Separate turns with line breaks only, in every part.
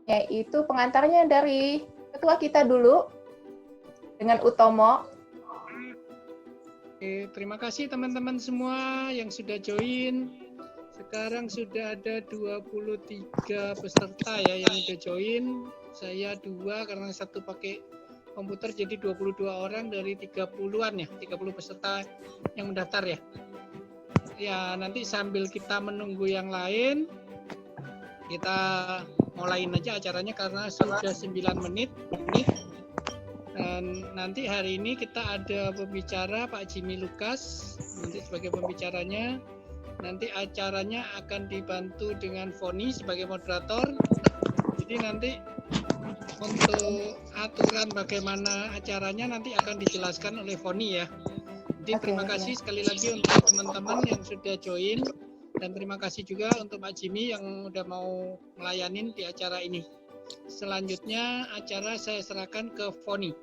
yaitu pengantarnya dari ketua kita dulu, dengan Utomo.
Oke, terima kasih teman-teman semua yang sudah join. Sekarang sudah ada 23 peserta ya yang sudah join. Saya 2 karena satu pakai komputer, jadi 22 orang dari 30-an ya, 30 peserta yang mendaftar ya. Ya, nanti sambil kita menunggu yang lain, kita mulain aja acaranya karena sudah 9 menit. Dan nanti hari ini kita ada pembicara Pak Jimmy Lucas nanti sebagai pembicaranya. Nanti acaranya akan dibantu dengan Foni sebagai moderator. Jadi nanti untuk aturan bagaimana acaranya nanti akan dijelaskan oleh Foni ya. Jadi terima kasih sekali lagi untuk teman-teman yang sudah join, dan terima kasih juga untuk Pak Jimmy yang udah mau melayanin di acara ini. Selanjutnya acara saya serahkan ke Foni.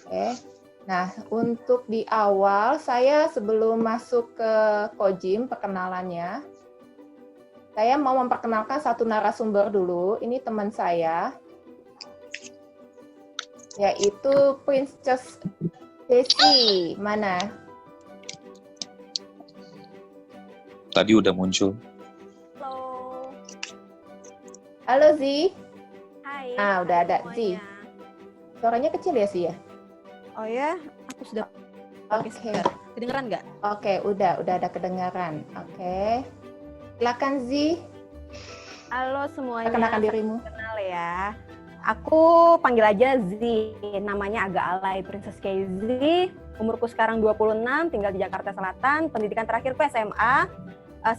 Oke. Nah, untuk di awal saya sebelum masuk ke Kojim perkenalannya, saya mau memperkenalkan satu narasumber dulu. Ini teman saya, yaitu Princess Desi. Mana?
Tadi udah muncul.
Halo.
Halo Zi.
Hai.
Ah, udah ada Zi. Suaranya kecil ya sih ya?
Oh ya, aku sudah
Oke.
Kedengeran nggak?
Oke, udah ada kedengaran. Oke. Silakan Zi.
Halo semuanya.
Perkenalkan dirimu.
Kenal ya. Aku panggil aja Z. Namanya agak alay, Princess KZ. Umurku sekarang 26, tinggal di Jakarta Selatan. Pendidikan terakhirku SMA.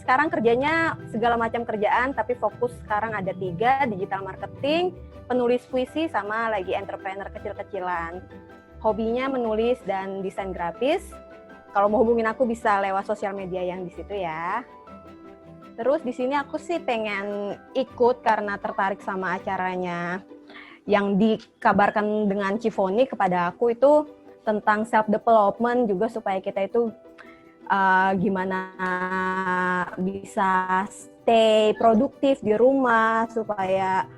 Sekarang kerjanya segala macam kerjaan, tapi fokus sekarang ada 3, digital marketing, penulis puisi, sama lagi entrepreneur kecil-kecilan. Hobinya menulis dan desain grafis. Kalau mau hubungin aku bisa lewat sosial media yang di situ ya. Terus di sini aku sih pengen ikut karena tertarik sama acaranya yang dikabarkan dengan Cifoni kepada aku itu tentang self development juga, supaya kita itu gimana bisa stay produktif di rumah, supaya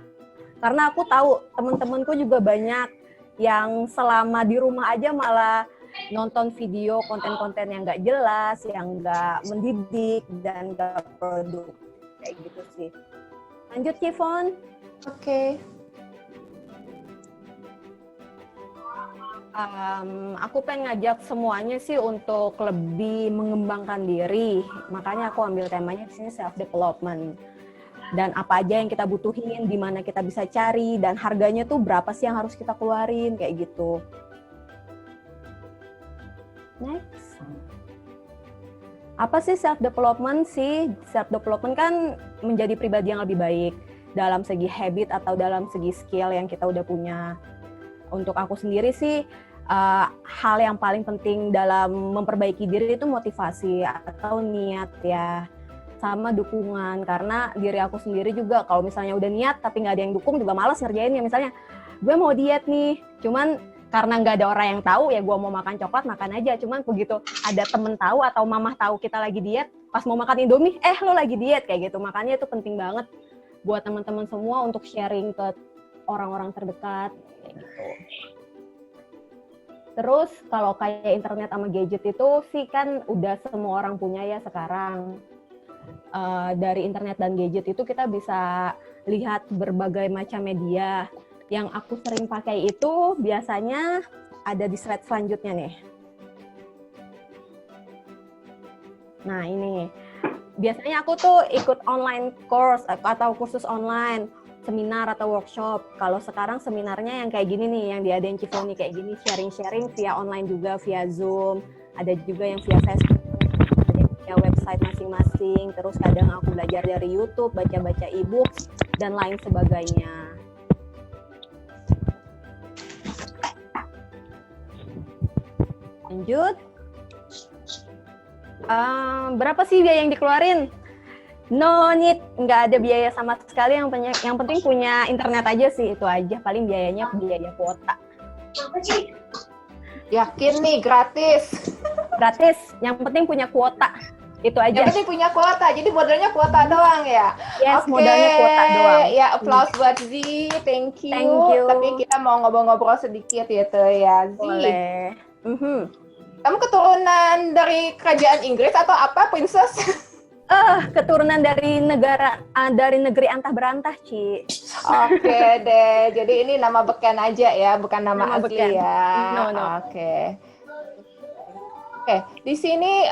karena aku tahu teman-temanku juga banyak yang selama di rumah aja malah nonton video konten-konten yang nggak jelas, yang nggak mendidik dan nggak produktif kayak gitu sih. Lanjut Cifon.
Oke.
Aku pengen ngajak semuanya sih untuk lebih mengembangkan diri, makanya aku ambil temanya di sini self development. Dan apa aja yang kita butuhin, di mana kita bisa cari, dan harganya tuh berapa sih yang harus kita keluarin, kayak gitu. Next. Apa sih self-development sih? Self-development kan menjadi pribadi yang lebih baik dalam segi habit atau dalam segi skill yang kita udah punya. Untuk aku sendiri sih, hal yang paling penting dalam memperbaiki diri itu motivasi atau niat ya. Sama dukungan, karena diri aku sendiri juga kalau misalnya udah niat tapi nggak ada yang dukung juga malas ngerjainnya. Misalnya gue mau diet nih, cuman karena nggak ada orang yang tahu ya gue mau makan coklat makan aja, cuman begitu ada temen tahu atau mamah tahu kita lagi diet, pas mau makan Indomie lo lagi diet kayak gitu. Makanya itu penting banget buat teman-teman semua untuk sharing ke orang-orang terdekat kayak gitu. Terus kalau kayak internet sama gadget itu sih kan udah semua orang punya ya sekarang. Dari internet dan gadget itu kita bisa lihat berbagai macam media. Yang aku sering pakai itu biasanya ada di slide selanjutnya nih. Nah ini, biasanya aku tuh ikut online course atau kursus online, seminar atau workshop. Kalau sekarang seminarnya yang kayak gini nih, yang diadain Cifoni kayak gini, sharing-sharing via online juga, via Zoom. Ada juga yang via Facebook. Website masing-masing, terus kadang aku belajar dari YouTube, baca-baca e-book, dan lain sebagainya. Lanjut. Berapa sih biaya yang dikeluarin? No need, nggak ada biaya sama sekali, yang penting punya internet aja sih, itu aja, paling biayanya biaya kuota.
Yakin nih, gratis?
Gratis, yang penting punya kuota. Itu aja.
Yang penting punya kuota, jadi modalnya kuota doang ya.
Yes,
Oke,
modalnya kuota doang.
ya applause buat Z, thank you.
Thank you.
Tapi kita mau ngobrol-ngobrol sedikit gitu ya, Z.
Boleh.
Kamu keturunan dari kerajaan Inggris atau apa, princess?
Keturunan dari negeri antah berantah, Ci.
Oke deh, jadi ini nama beken aja ya, bukan nama asli
beken.
ya.
No.
Oke, di sini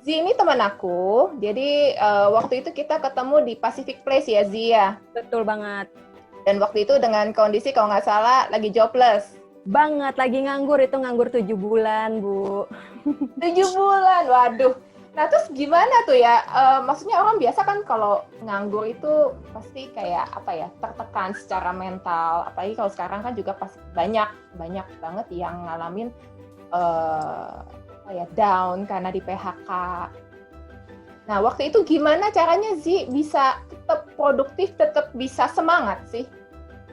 Z ini teman aku, jadi waktu itu kita ketemu di Pacific Place ya, Z ya.
Betul banget.
Dan waktu itu dengan kondisi kalau nggak salah lagi jobless.
Banget, lagi nganggur, itu nganggur 7 bulan, Bu.
7 bulan, waduh. Nah terus gimana tuh ya, maksudnya orang biasa kan kalau nganggur itu pasti kayak apa ya, tertekan secara mental. Apalagi kalau sekarang kan juga pasti banyak banget yang ngalamin down karena di PHK. Nah waktu itu gimana caranya Zi bisa tetap produktif, tetap bisa semangat sih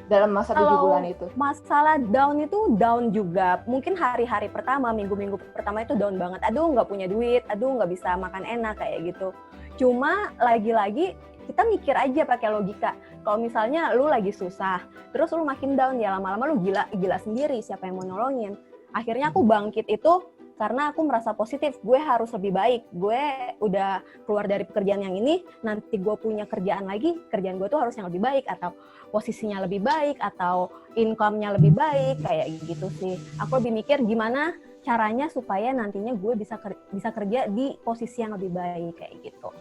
dalam masa 7 bulan itu?
Masalah down itu down juga. Mungkin hari-hari pertama, minggu-minggu pertama itu down banget. Aduh nggak punya duit, aduh nggak bisa makan enak kayak gitu. Cuma lagi-lagi kita mikir aja pakai logika. Kalau misalnya lu lagi susah, terus lu makin down ya lama-lama lu gila sendiri, siapa yang mau nolongin? Akhirnya aku bangkit itu karena aku merasa positif, gue harus lebih baik. Gue udah keluar dari pekerjaan yang ini, nanti gue punya kerjaan lagi, kerjaan gue tuh harus yang lebih baik, atau posisinya lebih baik, atau income-nya lebih baik, kayak gitu sih. Aku lebih mikir gimana caranya supaya nantinya gue bisa kerja di posisi yang lebih baik, kayak gitu.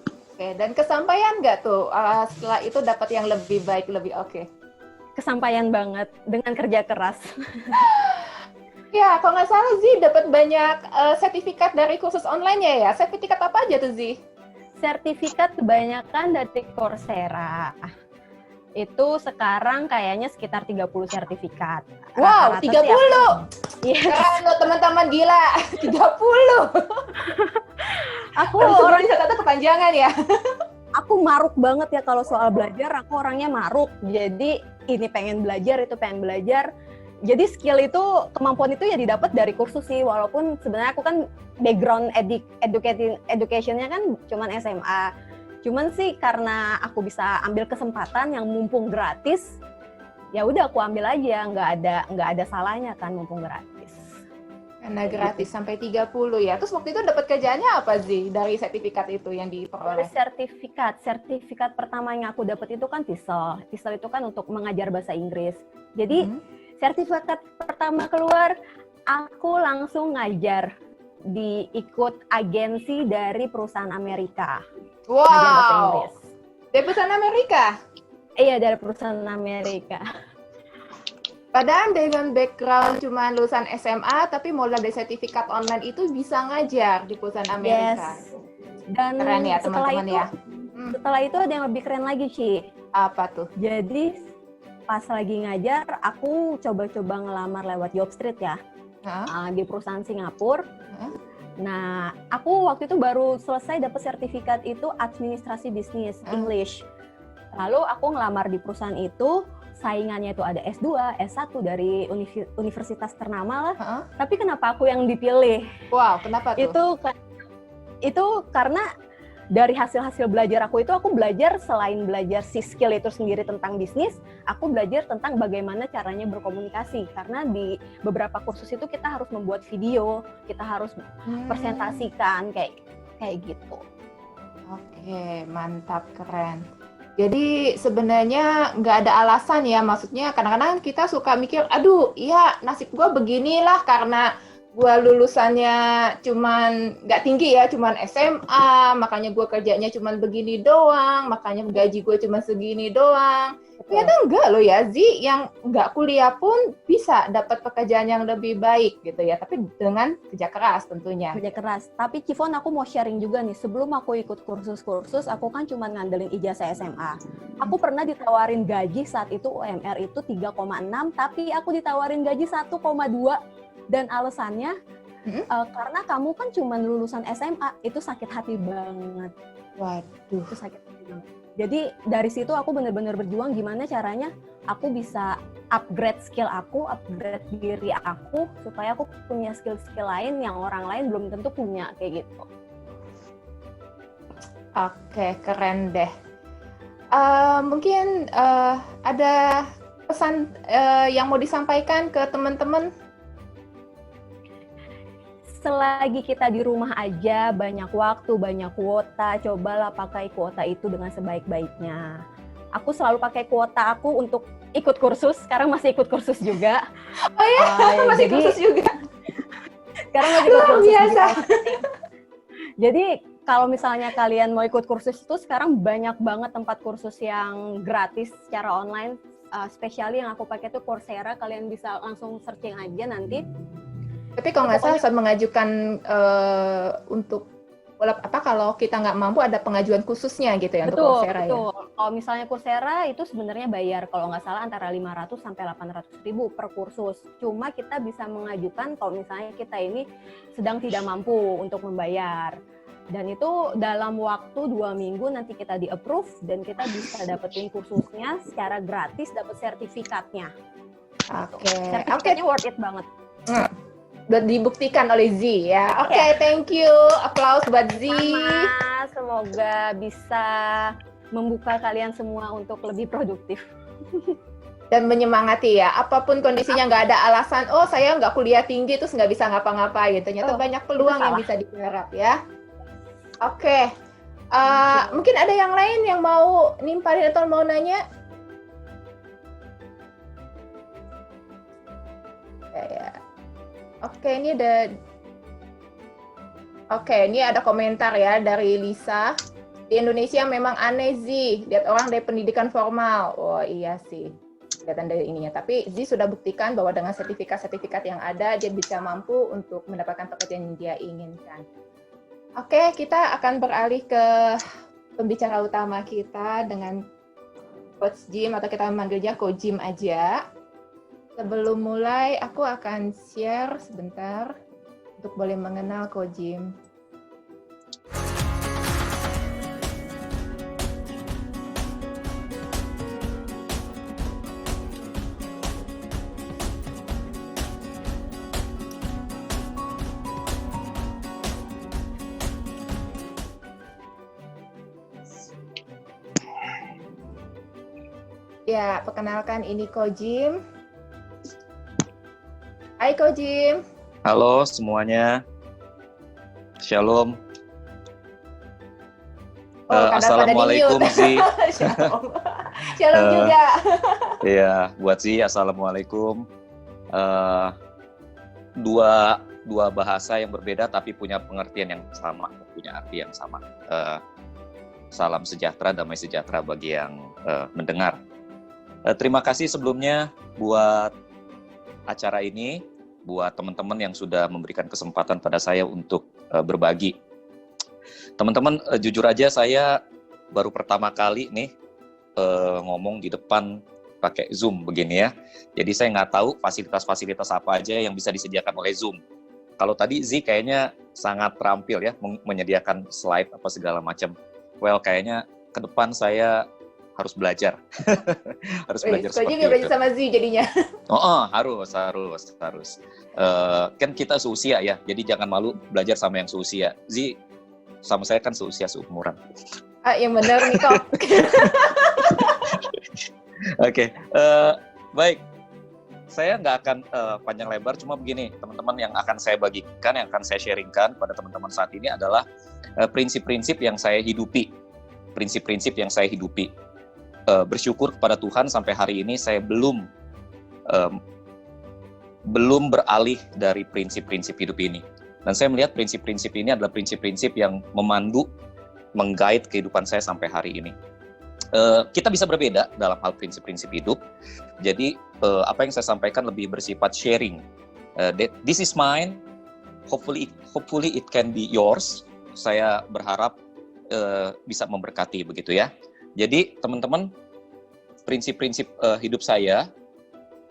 Oke, dan kesampaian nggak tuh setelah itu dapat yang lebih baik, lebih oke?
Kesampaian banget dengan kerja keras.
Ya, kalau nggak salah Zi dapat banyak sertifikat dari kursus online-nya ya. Sertifikat apa aja tuh Zi?
Sertifikat kebanyakan dari Coursera. Itu sekarang kayaknya sekitar 30 sertifikat.
Wow, 30?
Yes.
Keren loh teman-teman, gila. 30.
Aku
orang kata kepanjangan ya.
Aku maruk banget ya kalau soal belajar, aku orangnya maruk. Jadi ini pengen belajar, itu pengen belajar. Jadi skill itu, kemampuan itu ya didapat dari kursus sih, walaupun sebenarnya aku kan background education-nya kan cuman SMA. Cuman sih karena aku bisa ambil kesempatan yang mumpung gratis, ya udah aku ambil aja, nggak ada salahnya kan mumpung gratis.
Karena gratis sampai 30 ya. Terus waktu itu dapat kerjaannya apa sih dari sertifikat itu yang diperoleh?
Sertifikat pertama yang aku dapat itu kan TESOL. TESOL itu kan untuk mengajar bahasa Inggris. Jadi sertifikat pertama keluar, aku langsung ngajar ikut agensi dari perusahaan Amerika.
Wow.
Ngajar bahasa Inggris.
Dari perusahaan Amerika?
Iya, dari perusahaan Amerika.
Padahal dengan background cuma lulusan SMA, tapi mulai dari sertifikat online itu bisa ngajar di perusahaan Amerika.
Yes. Dan
keren ya teman-teman ya.
Setelah itu ada yang lebih keren lagi, Ci.
Apa tuh?
Jadi pas lagi ngajar, aku coba-coba ngelamar lewat Jobstreet ya, di perusahaan Singapura. Nah, aku waktu itu baru selesai dapat sertifikat itu administrasi bisnis English. Lalu aku ngelamar di perusahaan itu, saingannya itu ada S2, S1 dari universitas ternama lah. Tapi kenapa aku yang dipilih?
Wow, kenapa tuh?
Itu karena dari hasil-hasil belajar aku belajar selain belajar si skill itu sendiri tentang bisnis, aku belajar tentang bagaimana caranya berkomunikasi. Karena di beberapa kursus itu kita harus membuat video, kita harus presentasikan kayak gitu.
Oke, mantap, keren. Jadi sebenarnya nggak ada alasan ya, maksudnya kadang-kadang kita suka mikir, aduh, iya nasib gue beginilah karena gue lulusannya cuman nggak tinggi ya, cuman SMA, makanya gue kerjanya cuman begini doang, makanya gaji gue cuma segini doang. Ternyata enggak loh ya, Zi, yang nggak kuliah pun bisa dapat pekerjaan yang lebih baik gitu ya, tapi dengan kerja keras tentunya.
Kerja keras. Tapi Cifon, aku mau sharing juga nih, sebelum aku ikut kursus-kursus, aku kan cuma ngandelin ijazah SMA. Aku pernah ditawarin gaji saat itu UMR itu 3,6, tapi aku ditawarin gaji 1,2. Dan alasannya karena kamu kan cuma lulusan SMA, itu sakit hati banget.
Waduh.
Itu sakit hati banget. Jadi dari situ aku benar-benar berjuang gimana caranya aku bisa upgrade skill aku, upgrade diri aku, supaya aku punya skill-skill lain yang orang lain belum tentu punya, kayak gitu.
Oke, keren deh. Mungkin ada pesan yang mau disampaikan ke teman-teman?
Selagi kita di rumah aja, banyak waktu, banyak kuota, cobalah pakai kuota itu dengan sebaik-baiknya. Aku selalu pakai kuota aku untuk ikut kursus, sekarang masih ikut kursus juga.
Oh ya, masih
jadi,
kursus juga.
Sekarang masih ikut
Luar
kursus
biasa.
juga. Jadi kalau misalnya kalian mau ikut kursus itu sekarang banyak banget tempat kursus yang gratis secara online. Especially yang aku pakai tuh Coursera, kalian bisa langsung searching aja nanti.
Tapi kalau nggak salah saat mengajukan untuk kalau kita nggak mampu ada pengajuan khususnya gitu ya untuk Coursera ya.
Betul. Kalau misalnya Coursera itu sebenarnya bayar kalau nggak salah antara 500 sampai 800 ribu per kursus. Cuma kita bisa mengajukan kalau misalnya kita ini sedang tidak mampu untuk membayar. Dan itu dalam waktu 2 minggu nanti kita di-approve dan kita bisa dapetin kursusnya secara gratis, dapat sertifikatnya.
Oke.
Sertifikatnya worth it banget.
Udah dibuktikan oleh Z ya. Oke, thank you. Applause buat Z.
Sama, semoga bisa membuka kalian semua untuk lebih produktif.
Dan menyemangati ya, apapun kondisinya nggak ada alasan, oh saya nggak kuliah tinggi terus nggak bisa ngapa-ngapain. Ternyata banyak peluang yang bisa digarap ya. Oke, mungkin ada yang lain yang mau nimpalin atau mau nanya? Ya. Oke, ini ada komentar ya dari Lisa. Di Indonesia memang aneh Zi, lihat orang dari pendidikan formal. Oh iya sih, kelihatan dari ininya. Tapi Zi sudah buktikan bahwa dengan sertifikat-sertifikat yang ada, dia bisa mampu untuk mendapatkan pekerjaan yang dia inginkan. Oke, kita akan beralih ke pembicara utama kita dengan Coach Jim, atau kita memanggilnya Coach Jim aja. Sebelum mulai, aku akan share sebentar untuk boleh mengenal Coach Jim. Ya, perkenalkan ini Coach Jim. Hai Coach Jim.
Halo semuanya. Shalom. Assalamualaikum Zi.
Shalom juga.
Iya, buat Zi, assalamualaikum. Dua bahasa yang berbeda tapi punya pengertian yang sama, punya arti yang sama. Salam sejahtera, damai sejahtera bagi yang mendengar. Terima kasih sebelumnya buat acara ini, buat teman-teman yang sudah memberikan kesempatan pada saya untuk berbagi. Teman-teman, jujur aja saya baru pertama kali nih ngomong di depan pakai Zoom begini ya. Jadi saya nggak tahu fasilitas-fasilitas apa aja yang bisa disediakan oleh Zoom. Kalau tadi Z kayaknya sangat terampil ya, menyediakan slide apa segala macam. Well, kayaknya ke depan saya harus belajar. Harus belajar seperti itu.
belajar sama Z jadinya.
Harus. Kan kita seusia ya, jadi jangan malu belajar sama yang seusia. Z sama saya kan seusia seumuran.
Yang benar nih kok.
Oke, baik. Saya nggak akan panjang lebar, cuma begini, teman-teman yang akan saya bagikan, yang akan saya sharingkan pada teman-teman saat ini adalah prinsip-prinsip yang saya hidupi. Prinsip-prinsip yang saya hidupi. Bersyukur kepada Tuhan sampai hari ini saya belum beralih dari prinsip-prinsip hidup ini. Dan saya melihat prinsip-prinsip ini adalah prinsip-prinsip yang memandu, meng-guide kehidupan saya sampai hari ini. Kita bisa berbeda dalam hal prinsip-prinsip hidup. Jadi apa yang saya sampaikan lebih bersifat sharing. This is mine. Hopefully it can be yours. Saya berharap bisa memberkati begitu ya. Jadi teman-teman, prinsip-prinsip hidup saya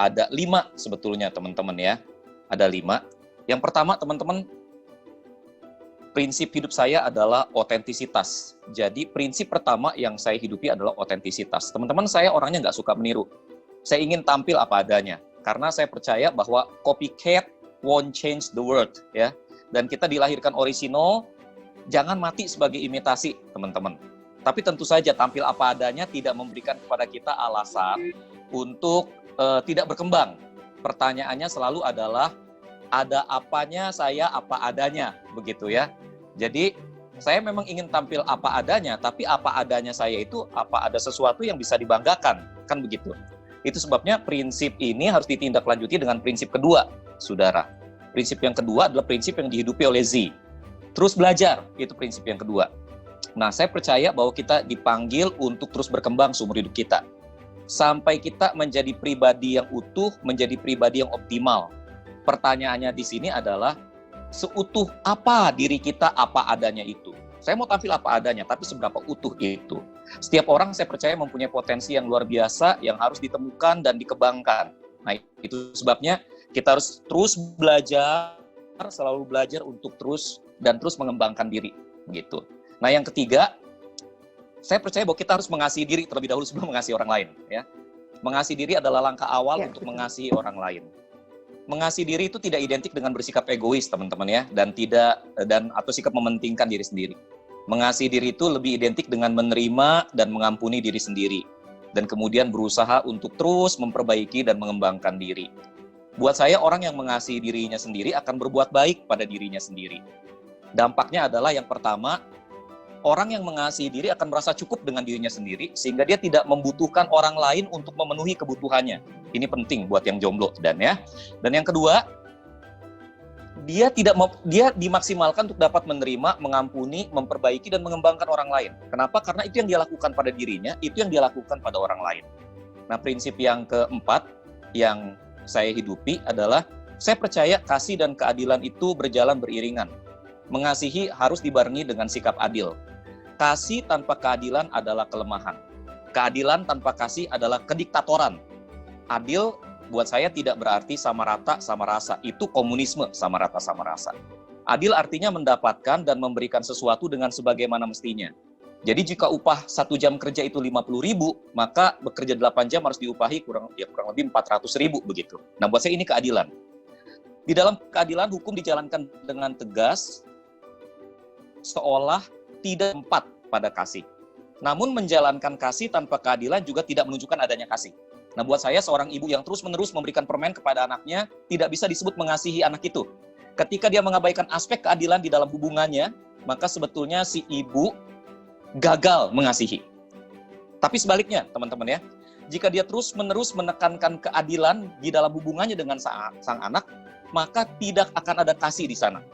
ada 5 sebetulnya teman-teman ya. Ada 5. Yang pertama teman-teman, prinsip hidup saya adalah otentisitas. Jadi prinsip pertama yang saya hidupi adalah otentisitas. Teman-teman, saya orangnya nggak suka meniru. Saya ingin tampil apa adanya. Karena saya percaya bahwa copycat won't change the world. Ya. Dan kita dilahirkan orisinal, Jangan mati sebagai imitasi, teman-teman. Tapi tentu saja tampil apa adanya tidak memberikan kepada kita alasan untuk tidak berkembang. Pertanyaannya selalu adalah, ada apanya saya apa adanya, begitu ya. Jadi saya memang ingin tampil apa adanya, tapi apa adanya saya itu apa ada sesuatu yang bisa dibanggakan, kan begitu. Itu sebabnya prinsip ini harus ditindaklanjuti dengan prinsip kedua, saudara. Prinsip yang kedua adalah prinsip yang dihidupi oleh Z. Terus belajar, itu prinsip yang kedua. Nah, saya percaya bahwa kita dipanggil untuk terus berkembang seumur hidup kita. Sampai kita menjadi pribadi yang utuh, menjadi pribadi yang optimal. Pertanyaannya di sini adalah, seutuh apa diri kita apa adanya itu? Saya mau tampil apa adanya, tapi seberapa utuh itu? Setiap orang saya percaya mempunyai potensi yang luar biasa yang harus ditemukan dan dikembangkan. Nah, itu sebabnya kita harus terus belajar, selalu belajar untuk terus mengembangkan diri, gitu. Nah, yang ketiga, saya percaya bahwa kita harus mengasihi diri terlebih dahulu sebelum mengasihi orang lain, ya. Mengasihi diri adalah langkah awal untuk mengasihi orang lain. Mengasihi diri itu tidak identik dengan bersikap egois, teman-teman ya, atau sikap mementingkan diri sendiri. Mengasihi diri itu lebih identik dengan menerima dan mengampuni diri sendiri, dan kemudian berusaha untuk terus memperbaiki dan mengembangkan diri. Buat saya, orang yang mengasihi dirinya sendiri akan berbuat baik pada dirinya sendiri. Dampaknya adalah yang pertama, orang yang mengasihi diri akan merasa cukup dengan dirinya sendiri, sehingga dia tidak membutuhkan orang lain untuk memenuhi kebutuhannya. Ini penting buat yang jomblo, dan yang kedua, dia dimaksimalkan untuk dapat menerima, mengampuni, memperbaiki, dan mengembangkan orang lain. Kenapa? Karena itu yang dia lakukan pada dirinya, itu yang dia lakukan pada orang lain. Nah, prinsip yang keempat yang saya hidupi adalah, saya percaya kasih dan keadilan itu berjalan beriringan. Mengasihi harus dibarengi dengan sikap adil. Kasih tanpa keadilan adalah kelemahan. Keadilan tanpa kasih adalah kediktatoran. Adil buat saya tidak berarti sama rata sama rasa. Itu komunisme, sama rata sama rasa. Adil artinya mendapatkan dan memberikan sesuatu dengan sebagaimana mestinya. Jadi jika upah 1 jam kerja itu 50.000, maka bekerja 8 jam harus diupahi kurang lebih 400.000 begitu. Nah, buat saya ini keadilan. Di dalam keadilan, hukum dijalankan dengan tegas, seolah tidak tempat pada kasih. Namun menjalankan kasih tanpa keadilan juga tidak menunjukkan adanya kasih. Nah, buat saya, seorang ibu yang terus-menerus memberikan permen kepada anaknya tidak bisa disebut mengasihi anak itu. Ketika dia mengabaikan aspek keadilan di dalam hubungannya, maka sebetulnya si ibu gagal mengasihi. Tapi sebaliknya, teman-teman ya, jika dia terus-menerus menekankan keadilan di dalam hubungannya dengan sang anak, maka tidak akan ada kasih di sana.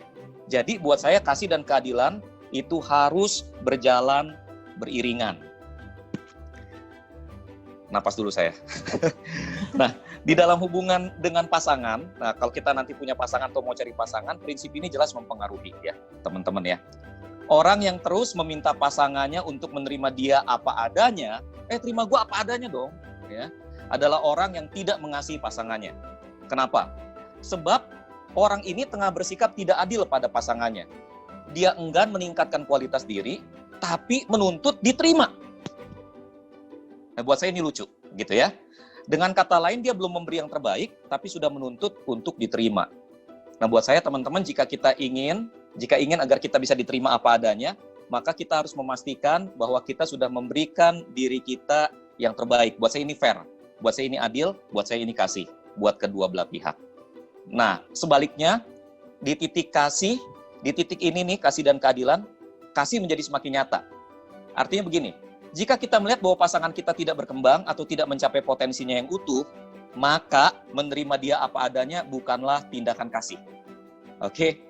Jadi buat saya, kasih dan keadilan itu harus berjalan beriringan. Napas dulu saya. Nah, di dalam hubungan dengan pasangan, nah kalau kita nanti punya pasangan atau mau cari pasangan, prinsip ini jelas mempengaruhi ya, teman-teman ya. Orang yang terus meminta pasangannya untuk menerima dia apa adanya, terima gua apa adanya dong, ya, adalah orang yang tidak mengasihi pasangannya. Kenapa? Sebab orang ini tengah bersikap tidak adil pada pasangannya. Dia enggan meningkatkan kualitas diri, tapi menuntut diterima. Nah, buat saya ini lucu, gitu ya. Dengan kata lain, dia belum memberi yang terbaik, tapi sudah menuntut untuk diterima. Nah, buat saya, teman-teman, jika ingin agar kita bisa diterima apa adanya, maka kita harus memastikan bahwa kita sudah memberikan diri kita yang terbaik. Buat saya ini fair, buat saya ini adil, buat saya ini kasih, buat kedua belah pihak. Nah, sebaliknya, di titik ini nih, kasih dan keadilan, kasih menjadi semakin nyata. Artinya begini, jika kita melihat bahwa pasangan kita tidak berkembang atau tidak mencapai potensinya yang utuh, maka menerima dia apa adanya bukanlah tindakan kasih. Oke?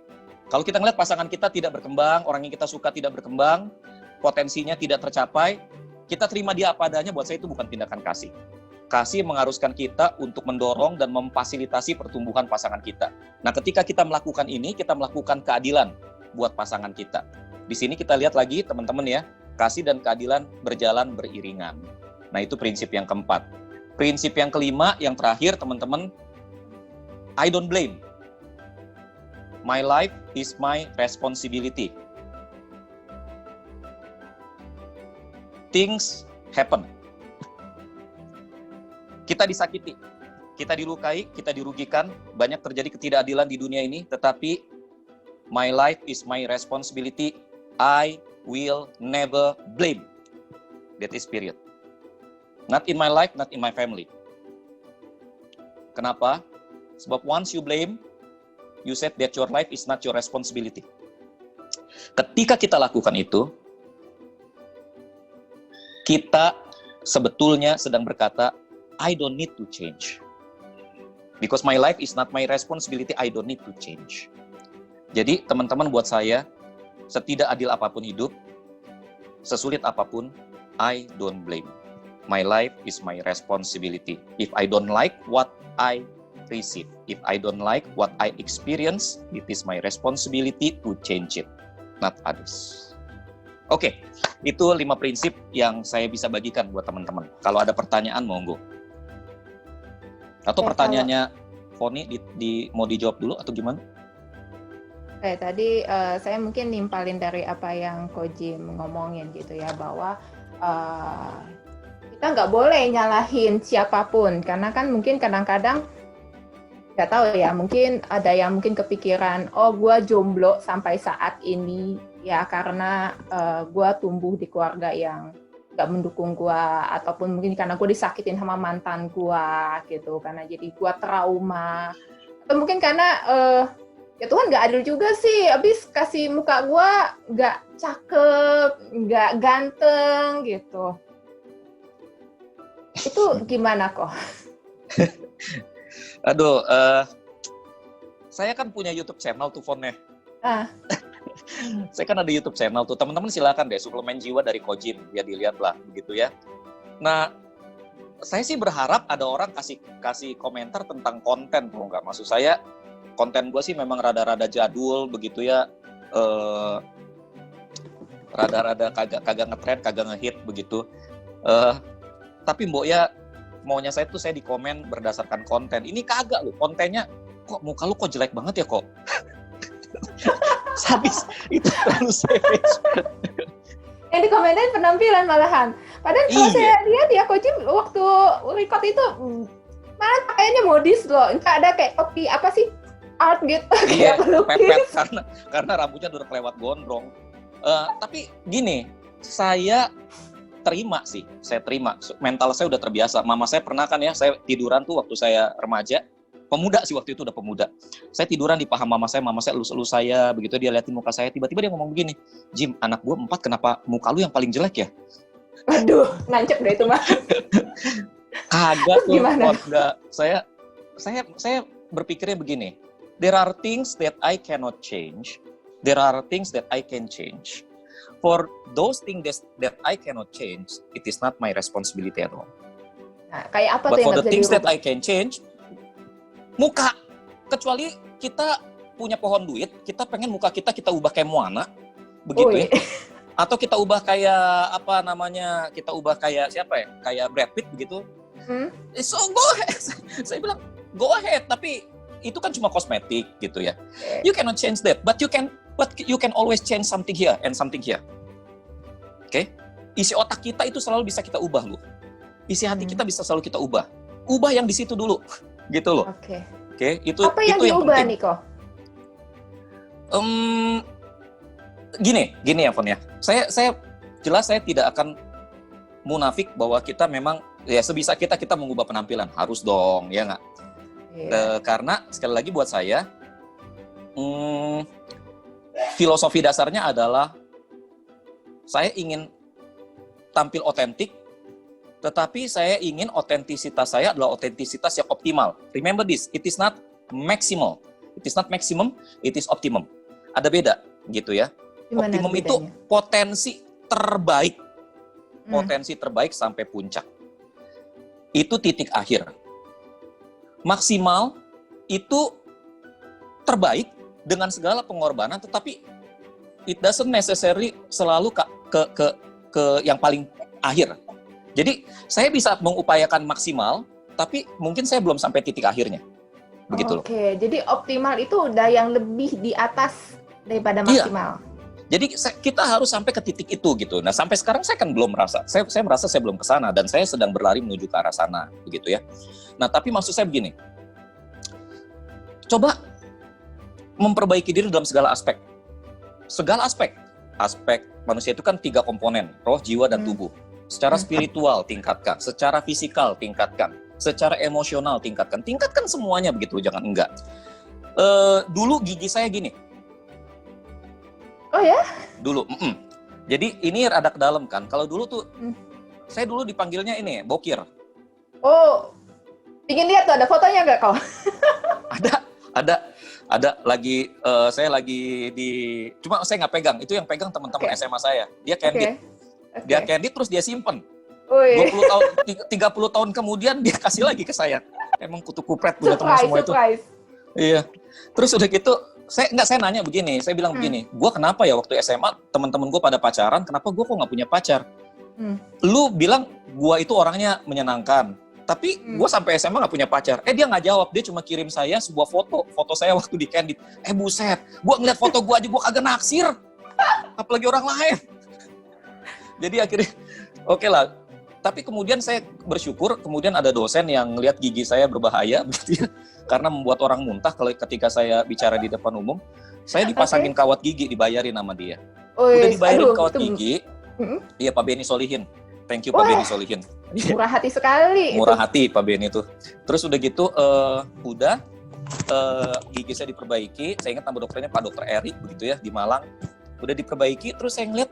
Kalau kita melihat pasangan kita tidak berkembang, orang yang kita suka tidak berkembang, potensinya tidak tercapai, kita terima dia apa adanya, buat saya itu bukan tindakan kasih. Kasih mengharuskan kita untuk mendorong dan memfasilitasi pertumbuhan pasangan kita. Nah, ketika kita melakukan ini, kita melakukan keadilan buat pasangan kita. Di sini kita lihat lagi, teman-teman ya, kasih dan keadilan berjalan beriringan. Nah, itu prinsip yang keempat. Prinsip yang kelima, yang terakhir, teman-teman, I don't blame. My life is my responsibility. Things happen. Kita disakiti, kita dilukai, kita dirugikan, banyak terjadi ketidakadilan di dunia ini, tetapi my life is my responsibility. I will never blame. That is period. Not in my life, not in my family. Kenapa? Sebab once you blame, you said that your life is not your responsibility. Ketika kita lakukan itu, kita sebetulnya sedang berkata, I don't need to change. Because my life is not my responsibility, I don't need to change. Jadi teman-teman, buat saya, setidak adil apapun hidup, sesulit apapun, I don't blame. My life is my responsibility. If I don't like what I receive, if I don't like what I experience, it is my responsibility to change it, not others. Oke, itu 5 prinsip yang saya bisa bagikan buat teman-teman. Kalau ada pertanyaan, monggo. Atau pertanyaannya Foni mau dijawab dulu atau gimana?
Tadi saya mungkin nimpalin dari apa yang Ko Jim ngomongin gitu ya, bahwa kita nggak boleh nyalahin siapapun, karena kan mungkin kadang-kadang nggak tahu ya, mungkin ada yang mungkin kepikiran, oh gue jomblo sampai saat ini ya karena gue tumbuh di keluarga yang nggak mendukung gue, ataupun mungkin karena gue disakitin sama mantan gue gitu, karena jadi gue trauma, atau mungkin karena ya Tuhan nggak adil juga sih, abis kasih muka gue nggak cakep, nggak ganteng gitu. Itu gimana kok?
Aduh, saya kan punya YouTube channel tuh, Fonnya. Saya kan ada YouTube channel tuh, teman-teman silakan deh, Suplemen Jiwa dari Ko Jim, ya dilihat lah, begitu ya. Nah, saya sih berharap ada orang kasih komentar tentang konten, tuh nggak? Maksud saya, konten gue sih memang rada-rada jadul, begitu ya, rada-rada kagak ngetrend, kagak ngehit, begitu. Tapi mbok ya, maunya saya tuh saya di komen berdasarkan konten. Ini kagak loh, kontennya, kok muka lu kok jelek banget ya kok? Habis itu terlalu savage.
Yang dikomenin penampilan malahan. Padahal kalau saya lihat ya Ko Jim waktu record itu malah pakaiannya modis loh. Nggak ada kayak topi apa sih, art gitu.
Iya, pepet karena rambutnya udah kelewat gondrong. Tapi gini, saya terima. Mental saya udah terbiasa. Mama saya pernah kan ya, saya tiduran tuh waktu saya remaja, pemuda sih waktu itu, udah pemuda. Saya tiduran di paha mama saya elus-elus saya, begitu dia liatin muka saya, tiba-tiba dia ngomong begini, Jim, anak gua 4, kenapa muka lu yang paling jelek ya?
Waduh, nancep deh itu mah.
Kagak tuh,
enggak.
Saya berpikirnya begini, there are things that I cannot change, there are things that I can change. For those things that I cannot change, it is not my responsibility at all.
Nah, kayak apa
But
tuh yang
for the
bisa
things
dirubah?
that I can change, muka. Kecuali kita punya pohon duit, kita pengen muka kita ubah kayak Moana, begitu ya. Atau kita ubah kayak apa namanya, kita ubah kayak siapa ya, kayak Brad Pitt begitu. So go ahead. Saya bilang go ahead, tapi itu kan cuma kosmetik gitu ya. You cannot change that, but you can always change something here and something here. Oke? Isi otak kita itu selalu bisa kita ubah, loh. Isi hati kita bisa selalu kita ubah. Ubah yang di situ dulu, gitu loh.
Oke,
itu
apa yang
itu
diubah
penting.
nih kok?
Gini ya, Fon ya. Saya jelas saya tidak akan munafik bahwa kita memang ya sebisa kita mengubah penampilan, harus dong, ya nggak?
Iya.
Karena sekali lagi buat saya, filosofi dasarnya adalah saya ingin tampil otentik, tetapi saya ingin otentisitas saya adalah otentisitas yang optimal. Remember this, it is not maximal, it is not maximum, it is optimum. Ada beda, gitu ya.
Gimana
Optimum
bedanya?
itu potensi terbaik sampai puncak. Itu titik akhir. Maksimal itu terbaik dengan segala pengorbanan, tetapi it doesn't necessarily selalu ke yang paling akhir. Jadi saya bisa mengupayakan maksimal, tapi mungkin saya belum sampai titik akhirnya. Begitu loh.
Oke, jadi optimal itu udah yang lebih di atas daripada maksimal.
Jadi kita harus sampai ke titik itu gitu. Nah sampai sekarang saya kan belum merasa. Saya merasa saya belum ke sana dan saya sedang berlari menuju ke arah sana, begitu ya. Nah tapi maksud saya begini, coba memperbaiki diri dalam segala aspek. Segala aspek. aspek manusia itu kan 3 komponen, roh, jiwa, dan tubuh. Secara spiritual tingkatkan, secara fisikal tingkatkan, secara emosional tingkatkan semuanya begitu, jangan enggak. Dulu gigi saya gini.
Oh ya?
Dulu, Jadi ini rada ke dalam kan. Kalau dulu tuh, saya dulu dipanggilnya ini, bokir.
Oh, ingin lihat tuh, ada fotonya nggak kau?
Ada lagi, saya lagi cuma saya nggak pegang, itu yang pegang teman-teman SMA saya. Dia candid. Dia candid terus dia simpen. 20 tahun, 30 tahun kemudian dia kasih lagi ke saya. Emang kutu kupret punya teman semua itu. Iya. Terus udah gitu, saya nanya begini, saya bilang begini, gue kenapa ya waktu SMA teman-teman gue pada pacaran, kenapa gue kok nggak punya pacar? Lu bilang gue itu orangnya menyenangkan, tapi gue sampai SMA nggak punya pacar. Dia nggak jawab, dia cuma kirim saya sebuah foto saya waktu di candid. Buset, gue ngeliat foto gue aja gue kagak naksir, apalagi orang lain. Jadi akhirnya, oke lah. Tapi kemudian saya bersyukur, kemudian ada dosen yang ngelihat gigi saya berbahaya, begitu ya, karena membuat orang muntah kalau ketika saya bicara di depan umum. Saya dipasangin kawat gigi, dibayarin sama dia. Udah dibayarin kawat gigi, iya Pak Beni Solihin. Thank you Pak Beni Solihin.
Murah hati sekali.
Murah hati Pak Beni itu. Terus udah gitu, gigi saya diperbaiki. Saya ingat nama dokternya Pak Dokter Eri, begitu ya, di Malang. Udah diperbaiki, terus saya ngeliat,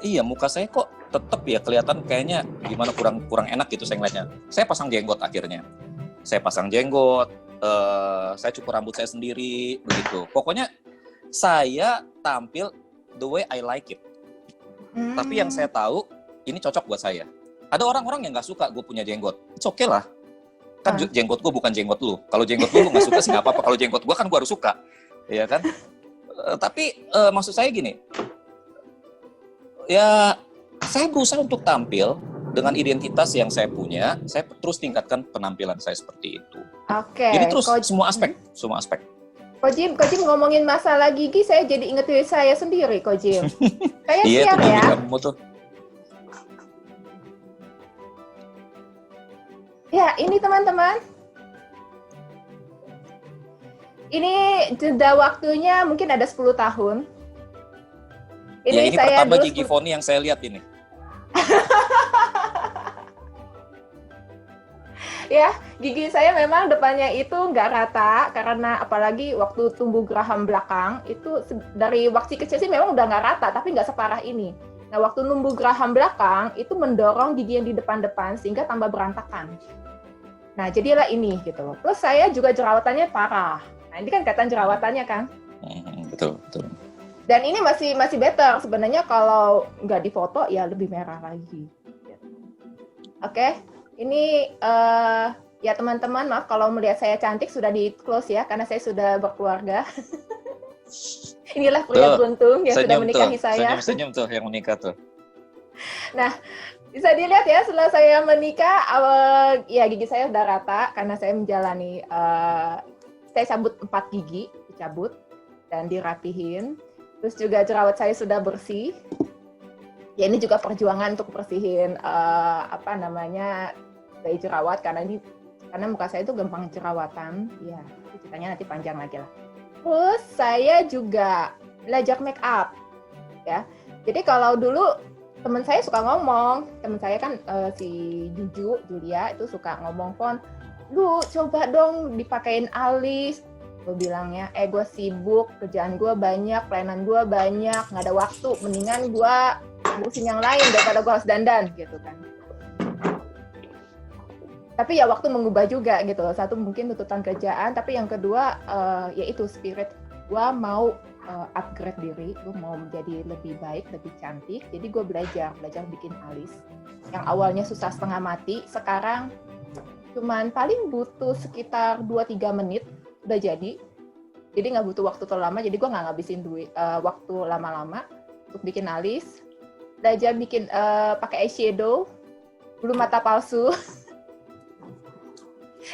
iya muka saya kok tetap ya kelihatan kayaknya gimana kurang enak gitu saya ngeliatnya. Saya pasang jenggot akhirnya. Saya pasang jenggot, saya cukur rambut saya sendiri, begitu. Pokoknya saya tampil the way I like it. Tapi yang saya tahu, ini cocok buat saya. Ada orang-orang yang nggak suka gue punya jenggot. It's okay lah. Kan jenggot gue bukan jenggot lu. Kalau jenggot lu nggak suka sih nggak apa-apa. Kalau jenggot gue kan gue harus suka. Iya kan? Tapi maksud saya gini, ya, saya berusaha untuk tampil dengan identitas yang saya punya. Saya terus tingkatkan penampilan saya seperti itu.
Oke.
Jadi terus semua aspek.
Ko Jim ngomongin masalah gigi, saya jadi inget diri saya sendiri, Ko Jim. Saya
iya,
siap ya.
Kamu tuh.
Ya, ini teman-teman. Ini jeda waktunya mungkin ada 10 tahun.
Ini
saya
pertama gigi Foni yang saya lihat ini.
Ya, gigi saya memang depannya itu nggak rata, karena apalagi waktu tumbuh geraham belakang, itu dari waktu kecil sih memang udah nggak rata, tapi nggak separah ini. Nah, waktu tumbuh geraham belakang, itu mendorong gigi yang di depan-depan, sehingga tambah berantakan. Nah, jadilah ini gitu. Plus saya juga jerawatannya parah. Nah, ini kan kelihatan jerawatannya kan?
Betul.
Dan ini masih better sebenarnya kalau nggak difoto ya lebih merah lagi. Oke, ini ya teman-teman, maaf kalau melihat saya cantik sudah di close ya karena saya sudah berkeluarga. Inilah pria beruntung yang sudah menikahi saya.
Senyum tuh yang menikah tuh.
Nah, bisa dilihat ya setelah saya menikah, ya gigi saya sudah rata karena saya menjalani saya cabut 4 gigi, dicabut dan dirapihin. Terus juga jerawat saya sudah bersih. Ya ini juga perjuangan untuk bersihin dari jerawat karena muka saya itu gampang jerawatan. Ya, ceritanya nanti panjang lagi lah. Terus saya juga belajar make up. Ya. Jadi kalau dulu teman saya suka ngomong, teman saya kan si Julia itu suka ngomong, "Pon, lu coba dong dipakein alis." Gue bilangnya, gue sibuk, kerjaan gue banyak, pelayanan gue banyak, nggak ada waktu, mendingan gue ngurusin yang lain daripada gue harus dandan, gitu kan. Tapi ya waktu mengubah juga gitu. Satu mungkin tuntutan kerjaan, tapi yang kedua yaitu spirit. Gue mau upgrade diri, gue mau menjadi lebih baik, lebih cantik. Jadi gue belajar bikin alis. Yang awalnya susah setengah mati, sekarang cuman paling butuh sekitar 2-3 menit udah jadi nggak butuh waktu terlalu lama, jadi gue nggak ngabisin waktu lama-lama untuk bikin alis, belajar bikin pakai eyeshadow, bulu mata palsu.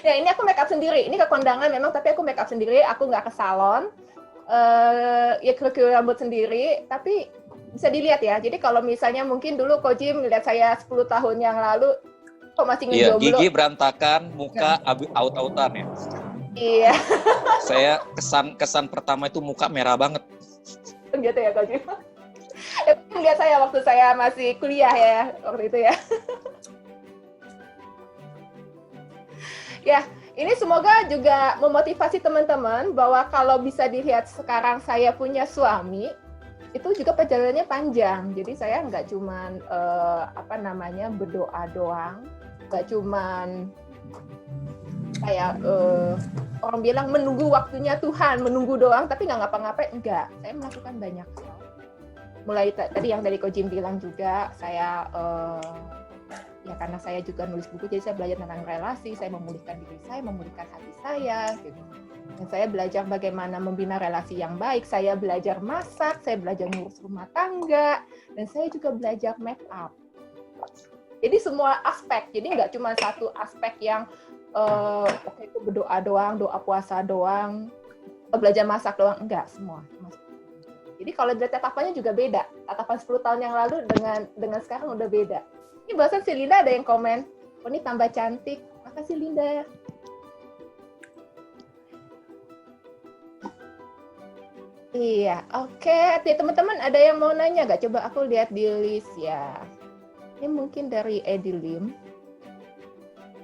Ya ini aku make up sendiri, ini ke kondangan memang, tapi aku make up sendiri, aku nggak ke salon, ya kru rambut sendiri, tapi bisa dilihat ya. Jadi kalau misalnya mungkin dulu Ko Jim melihat saya 10 tahun yang lalu kok masih ngejomblo.
Iya, gigi berantakan, muka aut-autan ya.
Iya.
Saya kesan pertama itu muka merah banget.
Gitu ya Ko Jim. Itu lihat saya waktu saya masih kuliah ya, waktu itu ya. Ya, ini semoga juga memotivasi teman-teman bahwa kalau bisa dilihat sekarang saya punya suami, itu juga perjalanannya panjang. Jadi saya nggak cuman berdoa doang, nggak cuman kayak orang bilang menunggu waktunya Tuhan, menunggu doang, tapi nggak ngapa-ngapain, enggak. Saya melakukan banyak hal. Mulai tadi yang dari Ko Jim bilang juga, saya ya karena saya juga nulis buku, jadi saya belajar tentang relasi, saya memulihkan diri saya, memulihkan hati saya, gitu. Dan saya belajar bagaimana membina relasi yang baik, saya belajar masak, saya belajar ngurus rumah tangga, dan saya juga belajar make up. Jadi semua aspek, jadi nggak cuma satu aspek yang oke itu berdoa doang, doa puasa doang, belajar masak doang, enggak, semua. Jadi kalau dari tatapannya juga beda. Tatapan 10 tahun yang lalu dengan sekarang udah beda. Ini barusan si Linda ada yang komen, oh ini tambah cantik. Makasih Linda. Iya, oke. Teman-teman ada yang mau nanya nggak? Coba aku lihat di list ya. Ini mungkin dari Edilim.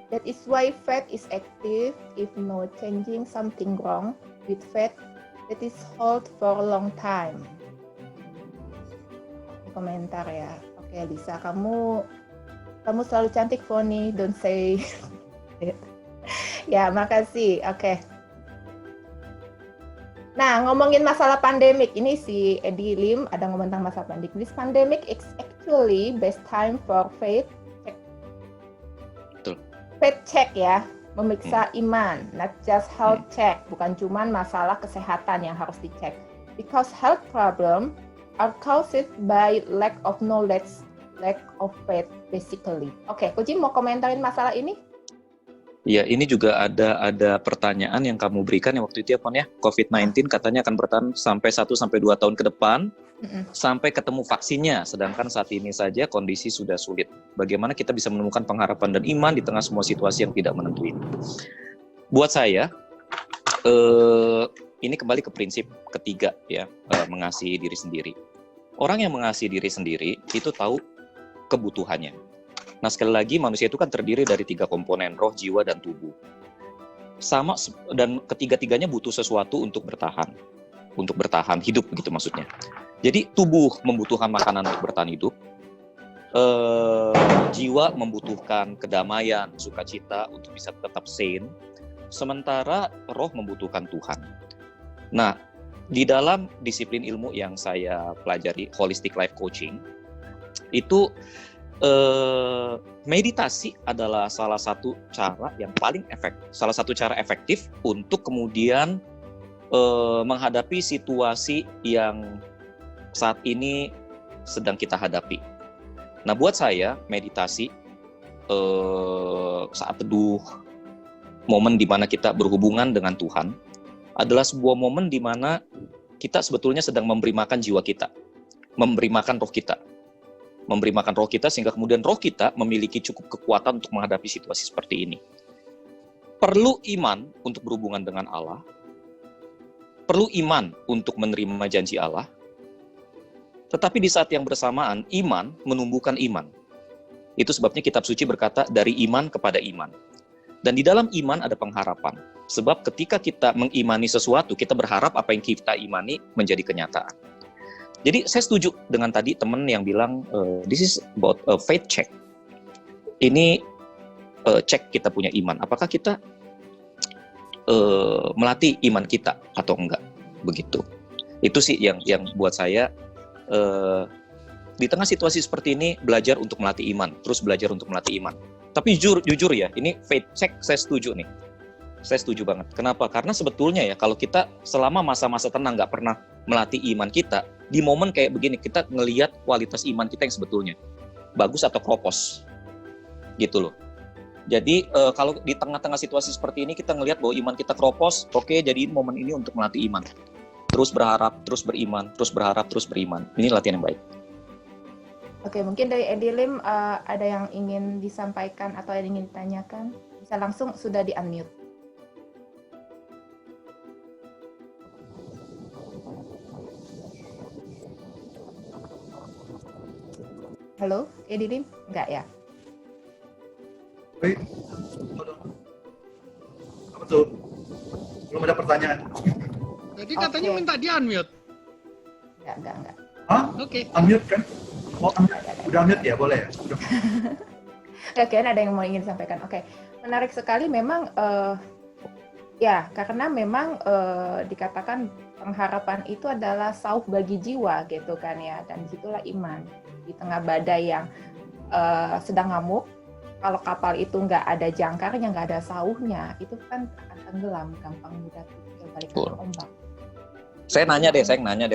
That is why faith is active. If no changing something wrong with faith, that is hold for a long time. Komentar ya. Oke Lisa, kamu selalu cantik Foni. Don't say. Ya makasih. Oke. Nah ngomongin masalah pandemik ini si Edi Lim ada ngomong tentang masalah pandemik. This pandemic is actually best time for faith. Faith check ya, memeriksa iman, not just health check, bukan cuman masalah kesehatan yang harus dicek. Because health problem are caused by lack of knowledge, lack of faith, basically. Oke, Ko Jim mau komentarin masalah ini?
Ya, ini juga ada pertanyaan yang kamu berikan yang waktu itu ya, Pon ya. COVID-19 katanya akan bertahan sampai 1-2 tahun ke depan, sampai ketemu vaksinnya. Sedangkan saat ini saja kondisi sudah sulit. Bagaimana kita bisa menemukan pengharapan dan iman di tengah semua situasi yang tidak menentu ini? Buat saya, ini kembali ke prinsip ketiga ya, mengasihi diri sendiri. Orang yang mengasihi diri sendiri itu tahu kebutuhannya. Nah sekali lagi manusia itu kan terdiri dari 3 komponen, roh, jiwa, dan tubuh. Sama dan ketiga-tiganya butuh sesuatu untuk bertahan hidup begitu maksudnya. Jadi tubuh membutuhkan makanan untuk bertahan hidup, jiwa membutuhkan kedamaian, sukacita untuk bisa tetap sane, sementara roh membutuhkan Tuhan. Nah di dalam disiplin ilmu yang saya pelajari, holistic life coaching, itu meditasi adalah salah satu cara yang paling salah satu cara efektif untuk kemudian menghadapi situasi yang saat ini sedang kita hadapi. Nah, buat saya meditasi saat teduh, momen di mana kita berhubungan dengan Tuhan adalah sebuah momen di mana kita sebetulnya sedang memberi makan jiwa kita, memberi makan roh kita. Memberi makan roh kita sehingga kemudian roh kita memiliki cukup kekuatan untuk menghadapi situasi seperti ini. Perlu iman untuk berhubungan dengan Allah, perlu iman untuk menerima janji Allah, tetapi di saat yang bersamaan iman menumbuhkan iman. Itu sebabnya kitab suci berkata dari iman kepada iman. Dan di dalam iman ada pengharapan. Sebab ketika kita mengimani sesuatu, kita berharap apa yang kita imani menjadi kenyataan. Jadi saya setuju dengan tadi teman yang bilang this is about a faith check. Ini cek kita punya iman. Apakah kita melatih iman kita atau enggak? Begitu. Itu sih yang buat saya di tengah situasi seperti ini belajar untuk melatih iman, terus belajar untuk melatih iman. Tapi jujur ya, ini faith check saya setuju nih. Saya setuju banget. Kenapa? Karena sebetulnya ya kalau kita selama masa-masa tenang nggak pernah melatih iman kita, di momen kayak begini kita ngelihat kualitas iman kita yang sebetulnya bagus atau kropos, gitu loh. Jadi kalau di tengah-tengah situasi seperti ini kita ngelihat bahwa iman kita kropos, oke, jadiin momen ini untuk melatih iman. Terus berharap, terus beriman, terus berharap, terus beriman. Ini latihan yang baik.
Oke, mungkin dari Edi Lim ada yang ingin disampaikan atau yang ingin ditanyakan, bisa langsung sudah di-unmute. Halo, Didim? Enggak ya?
Wait, apa tuh? Belum ada pertanyaan.
Jadi katanya
Oke.
minta di-unmute.
Enggak.
Hah?
Oke.
Unmute kan? Oh, unmute. Udah unmute ya? Boleh ya? Udah.
Oke, ada yang mau ingin disampaikan. Oke, menarik sekali memang ya karena memang dikatakan pengharapan itu adalah sauh bagi jiwa gitu kan ya, dan disitulah iman di tengah badai yang sedang ngamuk. Kalau kapal itu nggak ada jangkarnya, nggak ada sauhnya, itu kan akan tenggelam, gampang mudah terbalik
Betul.
ombak.
Saya nanya deh,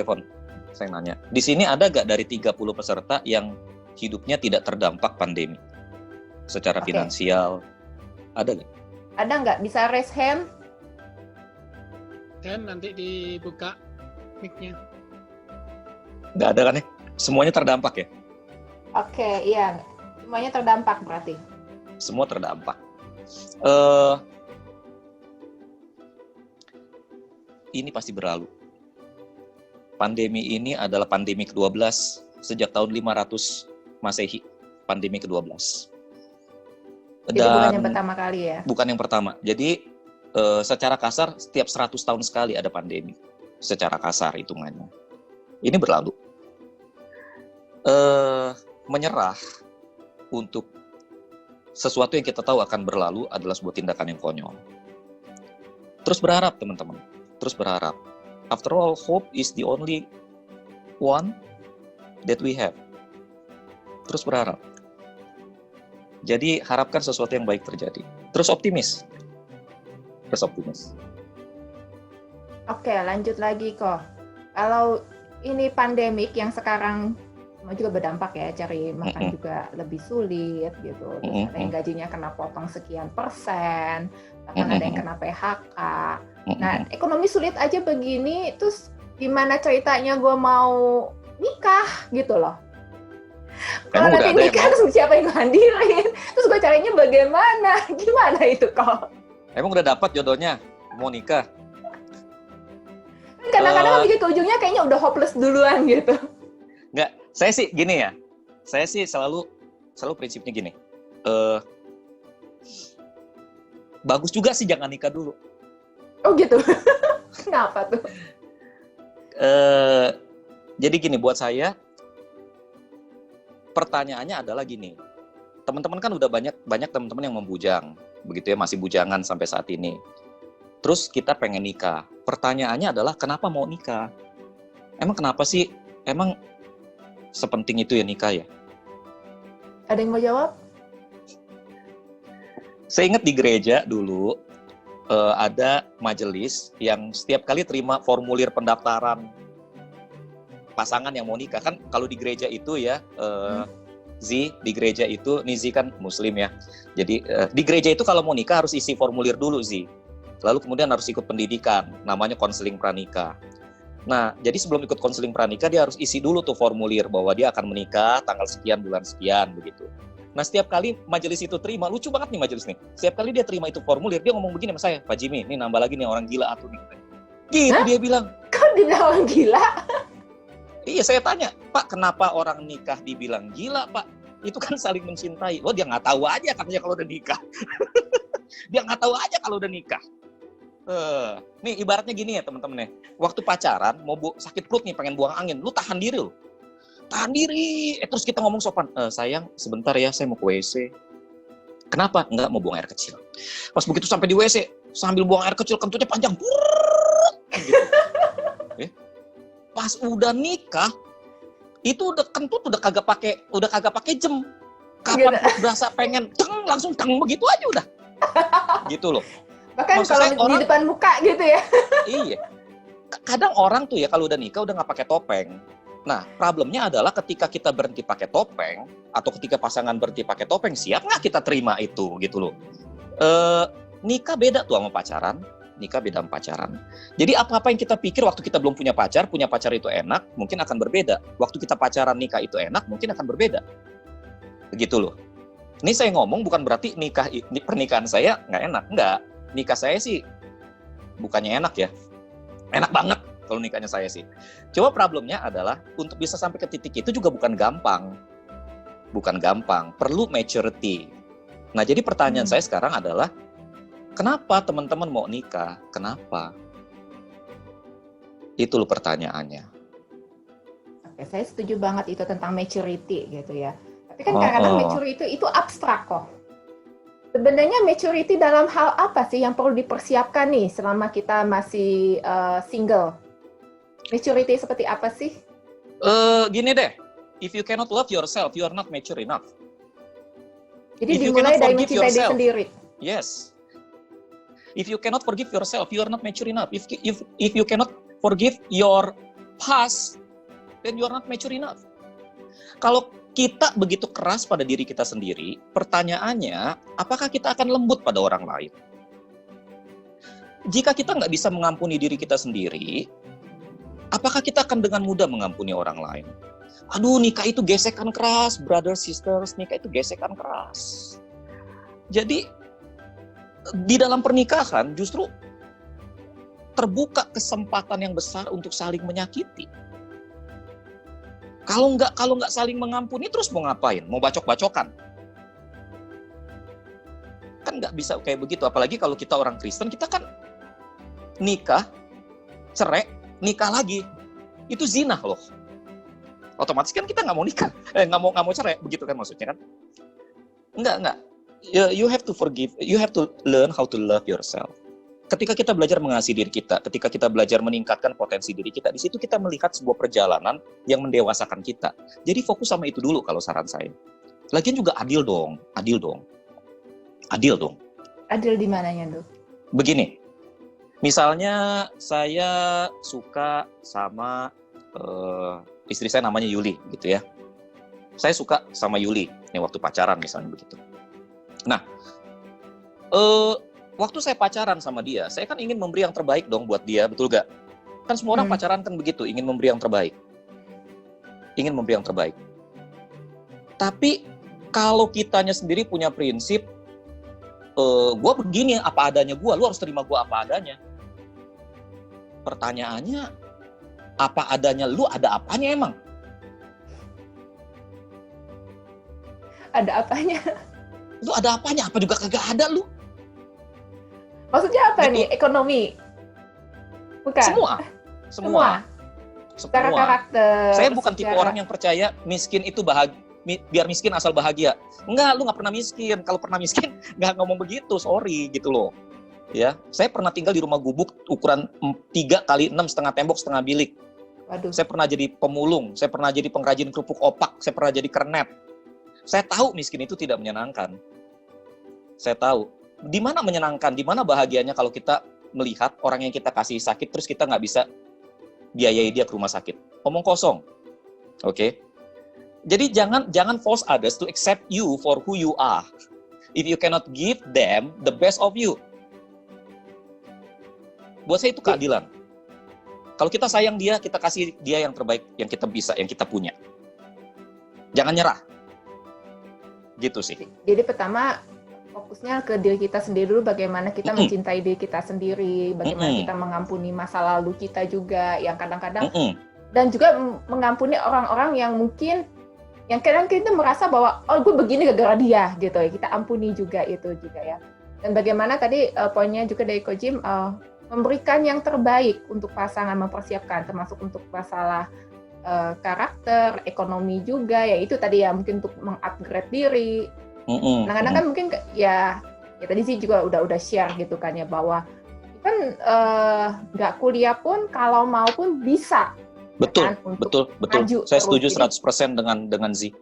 Fon. Saya nanya. Di sini ada nggak dari 30 peserta yang hidupnya tidak terdampak pandemi? Secara
Oke.
finansial, ada nggak?
Ada nggak? Bisa raise hand?
Dan nanti dibuka mic-nya.
Nggak ada kan ya? Semuanya terdampak ya?
Oke, iya. Semuanya terdampak berarti.
Semua terdampak. Ini pasti berlalu. Pandemi ini adalah pandemi ke-12 sejak tahun 500 Masehi. Pandemi ke-12.
Jadi bukan yang
Dan
pertama kali ya.
bukan yang pertama. Jadi secara kasar setiap 100 tahun sekali ada pandemi. Secara kasar hitungannya. Ini berlalu. Menyerah untuk sesuatu yang kita tahu akan berlalu adalah sebuah tindakan yang konyol. Terus berharap, teman-teman. Terus berharap. After all, hope is the only one that we have. Terus berharap. Jadi harapkan sesuatu yang baik terjadi. Terus optimis. Terus optimis.
Oke, lanjut lagi kok. Kalau ini pandemik yang sekarang semua juga berdampak ya, cari makan juga lebih sulit gitu. Terus ada yang gajinya kena potong sekian persen, bahkan ada yang kena PHK. Nah, ekonomi sulit aja begini, terus gimana ceritanya gue mau nikah gitu loh. Kalau nanti nikah, siapa yang ngadirin? Terus gue caranya bagaimana? Gimana itu kok?
Emang udah dapat jodohnya? Mau nikah?
Kadang-kadang ke ujungnya kayaknya udah hopeless duluan gitu.
Enggak, saya sih gini ya. Saya sih selalu prinsipnya gini. Bagus juga sih jangan nikah dulu.
Oh gitu. Kenapa tuh?
Jadi gini, buat saya pertanyaannya adalah gini. Teman-teman kan udah banyak teman-teman yang membujang, begitu ya, masih bujangan sampai saat ini. Terus kita pengen nikah. Pertanyaannya adalah kenapa mau nikah? Emang kenapa sih? Emang sepenting itu ya nikah ya?
Ada yang mau jawab?
Saya ingat di gereja dulu ada majelis yang setiap kali terima formulir pendaftaran pasangan yang mau nikah. Kan kalau di gereja itu ya, Zi, di gereja itu, Nizi kan muslim ya. Jadi di gereja itu kalau mau nikah harus isi formulir dulu, Zi. Lalu kemudian harus ikut pendidikan, namanya konseling pranikah. Nah, jadi sebelum ikut konseling pranikah dia harus isi dulu tuh formulir bahwa dia akan menikah tanggal sekian, bulan sekian, begitu. Nah, setiap kali majelis itu terima, lucu banget nih majelis nih. Setiap kali dia terima itu formulir, dia ngomong begini sama saya, Pak Jimmy, ini nambah lagi nih orang gila atuh nih. Gitu. Hah? Dia bilang.
Kok dibilang orang gila?
Iya, saya tanya, Pak, kenapa orang nikah dibilang gila, Pak? Itu kan saling mencintai. Oh, dia nggak tahu aja katanya kalau udah nikah. Dia nggak tahu aja kalau udah nikah. Nih ibaratnya gini ya teman-teman ya. Waktu pacaran mau sakit perut nih pengen buang angin, lu tahan diri lu. Tahan diri. Terus kita ngomong sopan, sayang sebentar ya saya mau ke WC. Kenapa? Enggak, mau buang air kecil. Pas begitu sampai di WC sambil buang air kecil kentutnya panjang. Gitu. Pas udah nikah itu udah kentut udah kagak pakai jem. Kapan berasa pengen langsung begitu aja udah. Gitu loh.
Bahkan kalau di depan muka gitu ya.
Iya. Kadang orang tuh ya kalau udah nikah udah nggak pakai topeng. Nah, problemnya adalah ketika kita berhenti pakai topeng atau ketika pasangan berhenti pakai topeng, siap nggak kita terima itu gitu loh. Nikah beda tuh sama pacaran. Nikah beda sama pacaran. Jadi apa-apa yang kita pikir waktu kita belum punya pacar itu enak, mungkin akan berbeda. Waktu kita pacaran nikah itu enak, mungkin akan berbeda. Begitu loh. Ini saya ngomong bukan berarti pernikahan saya nggak enak, nggak. Nikah saya sih bukannya enak ya. Enak banget kalau nikahnya saya sih. Cuma problemnya adalah untuk bisa sampai ke titik itu juga bukan gampang. bukan gampang, perlu maturity. Nah, jadi pertanyaan saya sekarang adalah, kenapa teman-teman mau nikah? Kenapa? Itu loh pertanyaannya.
Oke, saya setuju banget itu tentang maturity gitu ya. Tapi kan kadang-kadang maturity itu abstrak kok. Sebenarnya maturity dalam hal apa sih yang perlu dipersiapkan nih selama kita masih single? Maturity seperti apa sih?
Gini deh, if you cannot love yourself, you are not mature enough.
Jadi
If you
dimulai
cannot
dari
forgive
mencintai diri
yourself.
sendiri.
Yes. If you cannot forgive yourself, you are not mature enough. If you cannot forgive your past, then you are not mature enough. Kalau kita begitu keras pada diri kita sendiri, pertanyaannya, apakah kita akan lembut pada orang lain? Jika kita nggak bisa mengampuni diri kita sendiri, apakah kita akan dengan mudah mengampuni orang lain? Aduh, nikah itu gesekan keras, brothers, sisters, nikah itu gesekan keras. Jadi, di dalam pernikahan justru terbuka kesempatan yang besar untuk saling menyakiti. Kalau nggak saling mengampuni, terus mau ngapain? Mau bacok-bacokan? Kan nggak bisa kayak begitu. Apalagi kalau kita orang Kristen, kita kan nikah, cerai, nikah lagi. Itu zina loh. Otomatis kan kita nggak mau nikah, nggak mau cerai, begitu kan maksudnya kan? Enggak. You have to forgive. You have to learn how to love yourself. Ketika kita belajar mengasihi diri kita, ketika kita belajar meningkatkan potensi diri kita, di situ kita melihat sebuah perjalanan yang mendewasakan kita. Jadi fokus sama itu dulu kalau saran saya. Lagian juga adil dong. Adil
Di mananya, Dok?
Begini, misalnya saya suka sama istri saya namanya Yuli, gitu ya. Saya suka sama Yuli, ini waktu pacaran misalnya begitu. Nah, waktu saya pacaran sama dia, saya kan ingin memberi yang terbaik dong buat dia, betul gak? Kan semua orang pacaran kan begitu, ingin memberi yang terbaik. Tapi kalau kitanya sendiri punya prinsip, gue begini apa adanya gue, lu harus terima gue apa adanya. Pertanyaannya, apa adanya lu ada apanya emang?
Ada apanya?
Lu ada apanya? Apa juga kagak ada lu?
Maksudnya apa
Gitu.
nih? Ekonomi? Bukan?
Semua.
Secara karakter.
Saya bukan tipe orang yang percaya miskin itu biar miskin asal bahagia. Enggak, lu nggak pernah miskin. Kalau pernah miskin, nggak ngomong begitu, sorry gitu loh. Ya, saya pernah tinggal di rumah gubuk ukuran 3x6 setengah tembok setengah bilik.
Waduh.
Saya pernah jadi pemulung, saya pernah jadi pengrajin kerupuk opak, saya pernah jadi kernet. Saya tahu miskin itu tidak menyenangkan. Saya tahu. Di mana menyenangkan, di mana bahagianya kalau kita melihat orang yang kita kasih sakit, terus kita nggak bisa biayai dia ke rumah sakit. Omong kosong. Oke? Jadi jangan force others to accept you for who you are. If you cannot give them the best of you. Buat saya itu keadilan. Kalau kita sayang dia, kita kasih dia yang terbaik, yang kita bisa, yang kita punya. Jangan nyerah. Gitu sih.
Jadi pertama, fokusnya ke diri kita sendiri dulu, bagaimana kita mencintai diri kita sendiri, bagaimana kita mengampuni masa lalu kita juga, yang kadang-kadang, dan juga mengampuni orang-orang yang mungkin, yang kadang kita merasa bahwa, oh gue begini gara-gara dia, gitu ya, kita ampuni juga itu juga ya. Dan bagaimana tadi poinnya juga dari Ko Jim, memberikan yang terbaik untuk pasangan, mempersiapkan, termasuk untuk masalah karakter, ekonomi juga, ya itu tadi ya, mungkin untuk mengupgrade diri. Kadang-kadang kan mungkin ya tadi sih juga udah share gitu kan ya, bahwa kan nggak kuliah pun kalau mau pun bisa.
Betul,
kan,
betul. Saya setuju 100% dengan Z.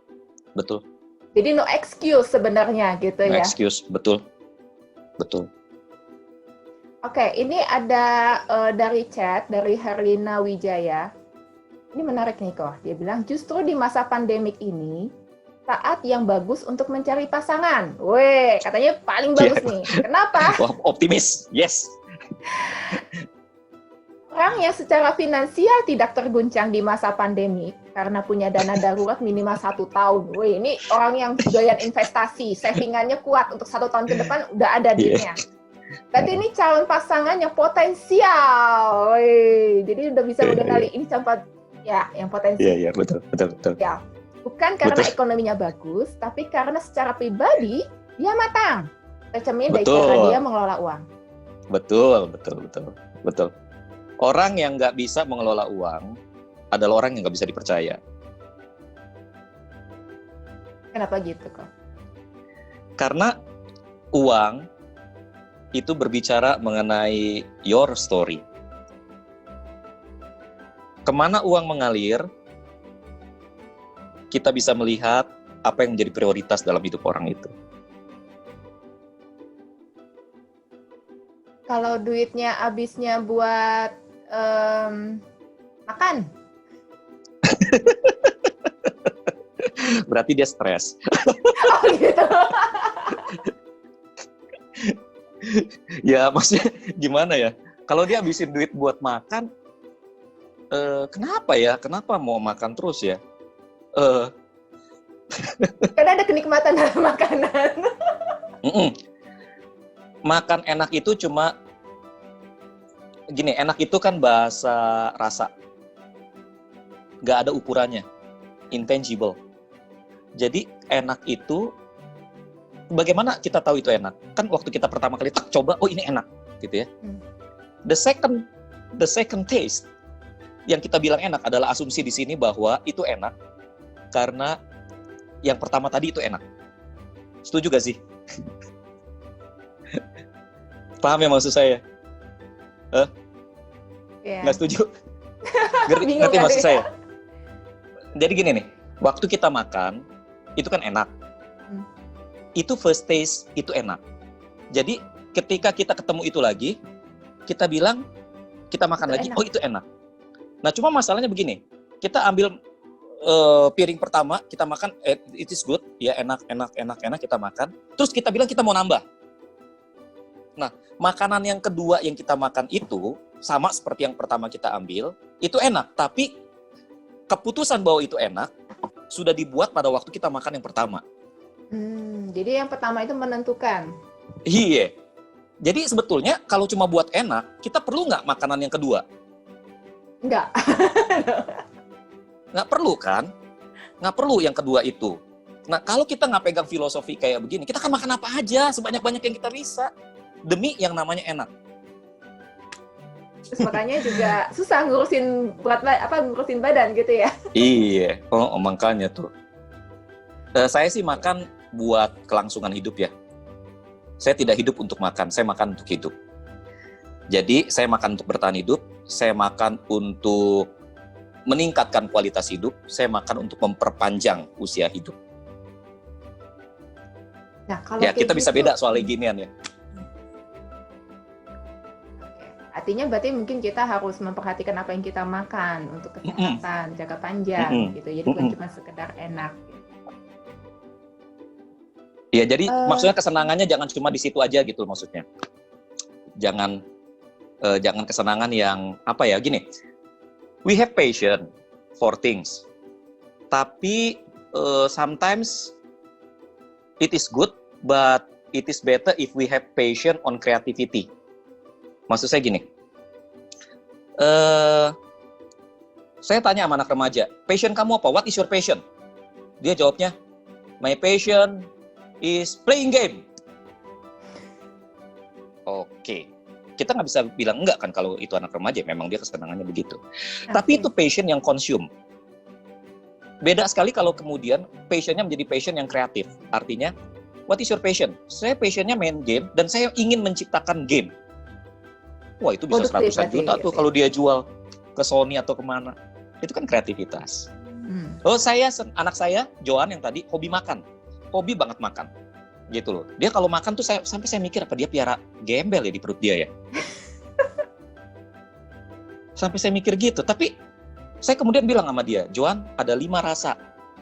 Betul.
Jadi no excuse sebenarnya gitu
No
ya.
excuse, betul.
Oke, ini ada dari chat dari Herlina Wijaya. Ini menarik nih kok. Dia bilang justru di masa pandemik ini saat yang bagus untuk mencari pasangan. Weh, katanya paling bagus nih. Kenapa?
Wah, optimis. Yes.
Orang yang secara finansial tidak terguncang di masa pandemi karena punya dana darurat minimal 1 tahun. Wih, ini orang yang doyan investasi, savingannya kuat untuk 1 tahun ke depan udah ada duitnya. Berarti ini calon pasangan yang potensial. Wih, jadi udah bisa mengenali ini calon ya yang potensial.
Iya, betul.
Ya. Bukan karena
Betul.
ekonominya bagus, tapi karena secara pribadi dia matang. Tercermin dari
Betul.
cara dia mengelola uang.
Betul. Orang yang nggak bisa mengelola uang adalah orang yang nggak bisa dipercaya.
Kenapa gitu kok?
Karena uang itu berbicara mengenai your story. Kemana uang mengalir, kita bisa melihat apa yang menjadi prioritas dalam hidup orang itu.
Kalau duitnya habisnya buat makan,
Berarti dia stres.
oh gitu.
Ya maksudnya gimana ya? Kalau dia habisin duit buat makan, kenapa ya? Kenapa mau makan terus ya?
Karena ada kenikmatan dalam makanan.
Makan enak itu cuma gini, enak itu kan bahasa rasa. Nggak ada ukurannya, intangible. Jadi enak itu, bagaimana kita tahu itu enak? Kan waktu kita pertama kali coba, oh ini enak, gitu ya. The second taste yang kita bilang enak adalah asumsi di sini bahwa itu enak karena yang pertama tadi itu enak. Setuju gak sih? Paham ya maksud saya?
Ya.
Nggak setuju?
Bingung
Ngerti
kali
maksud
ya.
saya? Jadi gini nih, waktu kita makan, itu kan enak. Itu first taste, itu enak. Jadi ketika kita ketemu itu lagi, kita bilang, kita makan
Itu
lagi,
enak.
oh itu enak. Nah cuma masalahnya begini, kita ambil piring pertama, kita makan, it is good, ya enak, kita makan. Terus kita bilang kita mau nambah. Nah, makanan yang kedua yang kita makan itu, sama seperti yang pertama kita ambil, itu enak. Tapi keputusan bahwa itu enak, sudah dibuat pada waktu kita makan yang pertama.
Jadi yang pertama itu menentukan.
Iya. Jadi sebetulnya kalau cuma buat enak, kita perlu nggak makanan yang kedua?
Enggak.
Nggak perlu kan? Nggak perlu yang kedua itu. Nah kalau kita nggak pegang filosofi kayak begini, kita kan makan apa aja, sebanyak-banyak yang kita bisa. Demi yang namanya enak.
Terus makanya juga susah ngurusin ngurusin badan gitu ya.
Iya, makanya tuh. Saya sih makan buat kelangsungan hidup ya. Saya tidak hidup untuk makan, saya makan untuk hidup. Jadi saya makan untuk bertahan hidup, saya makan untuk meningkatkan kualitas hidup, saya makan untuk memperpanjang usia hidup.
Nah, kalau
Ya kita
kayak
bisa
gitu,
beda soal ginian ya.
artinya berarti mungkin kita harus memperhatikan apa yang kita makan untuk kesehatan, jangka panjang gitu. Jadi bukan cuma sekedar enak.
Iya, jadi maksudnya kesenangannya jangan cuma di situ aja gitu maksudnya. Jangan kesenangan yang apa ya, gini. We have passion for things. Tapi sometimes it is good, but it is better if we have passion on creativity. Maksud saya gini. Saya tanya sama anak remaja, passion kamu apa? What is your passion? Dia jawabnya, my passion is playing game. Oke. Kita nggak bisa bilang enggak kan kalau itu anak remaja, memang dia kesenangannya begitu. Tapi itu passion yang consume. Beda sekali kalau kemudian passionnya menjadi passion yang kreatif. Artinya, what is your passion? Saya passionnya main game dan saya ingin menciptakan game. Wah itu bisa ratusan juta tuh kalau dia jual ke Sony atau kemana. Itu kan kreativitas. Oh anak saya, Joan yang tadi, hobi makan. Hobi banget makan. Gitu loh. Dia kalau makan tuh sampai saya mikir apa dia piara gembel ya di perut dia ya. Sampai saya mikir gitu. Tapi saya kemudian bilang sama dia, Joan ada 5 rasa.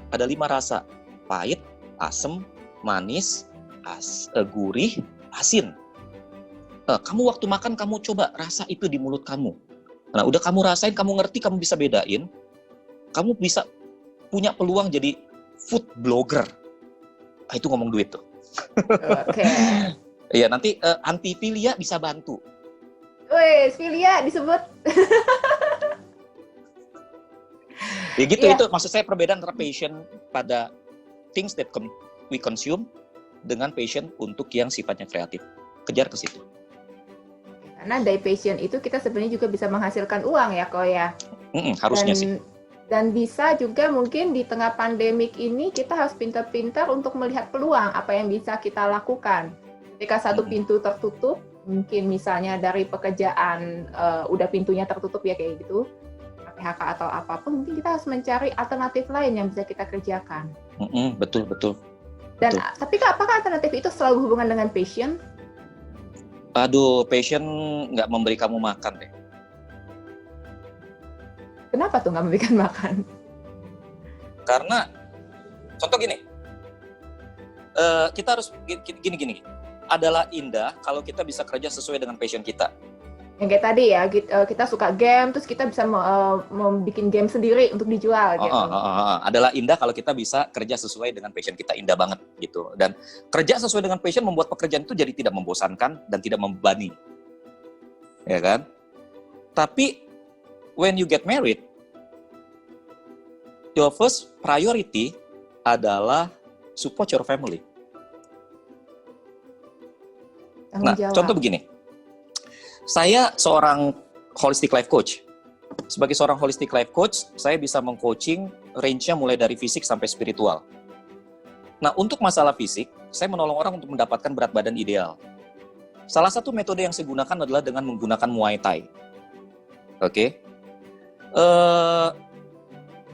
Ada 5 rasa. Pahit, asem, manis, gurih, asin. Kamu waktu makan kamu coba rasa itu di mulut kamu. Nah udah kamu rasain, kamu ngerti, kamu bisa bedain. Kamu bisa punya peluang jadi food blogger. Itu ngomong duit tuh.
Oke.
Iya nanti Anti Filia bisa bantu.
Wih, Filia disebut.
Ya gitu,
Iya.
itu maksud saya perbedaan antara passion pada things that we consume dengan passion untuk yang sifatnya kreatif. Kejar ke situ.
Karena dari passion itu kita sebenarnya juga bisa menghasilkan uang ya, Ko ya.
Harusnya sih.
Dan bisa juga mungkin di tengah pandemik ini kita harus pintar-pintar untuk melihat peluang apa yang bisa kita lakukan. Ketika satu pintu tertutup, mungkin misalnya dari pekerjaan udah pintunya tertutup ya kayak gitu, PHK atau apapun, mungkin kita harus mencari alternatif lain yang bisa kita kerjakan.
Betul.
Dan
Betul.
tapi apakah alternatif itu selalu hubungan dengan passion?
Aduh, passion nggak memberi kamu makan deh.
Kenapa tuh nggak memberikan makan?
Karena, contoh gini, kita harus gini, adalah indah kalau kita bisa kerja sesuai dengan passion kita.
Yang kayak tadi ya, kita suka game, terus kita bisa membuat game sendiri untuk dijual gitu.
Adalah indah kalau kita bisa kerja sesuai dengan passion kita, indah banget gitu. Dan kerja sesuai dengan passion membuat pekerjaan itu jadi tidak membosankan dan tidak membebani. Ya kan? Tapi when you get married, your first priority adalah support your family.
Tanggung
Nah,
jawab.
contoh begini. Saya seorang holistic life coach. Sebagai seorang holistic life coach, saya bisa meng-coaching range-nya mulai dari fisik sampai spiritual. Nah, untuk masalah fisik, saya menolong orang untuk mendapatkan berat badan ideal. Salah satu metode yang saya gunakan adalah dengan menggunakan Muay Thai. Oke.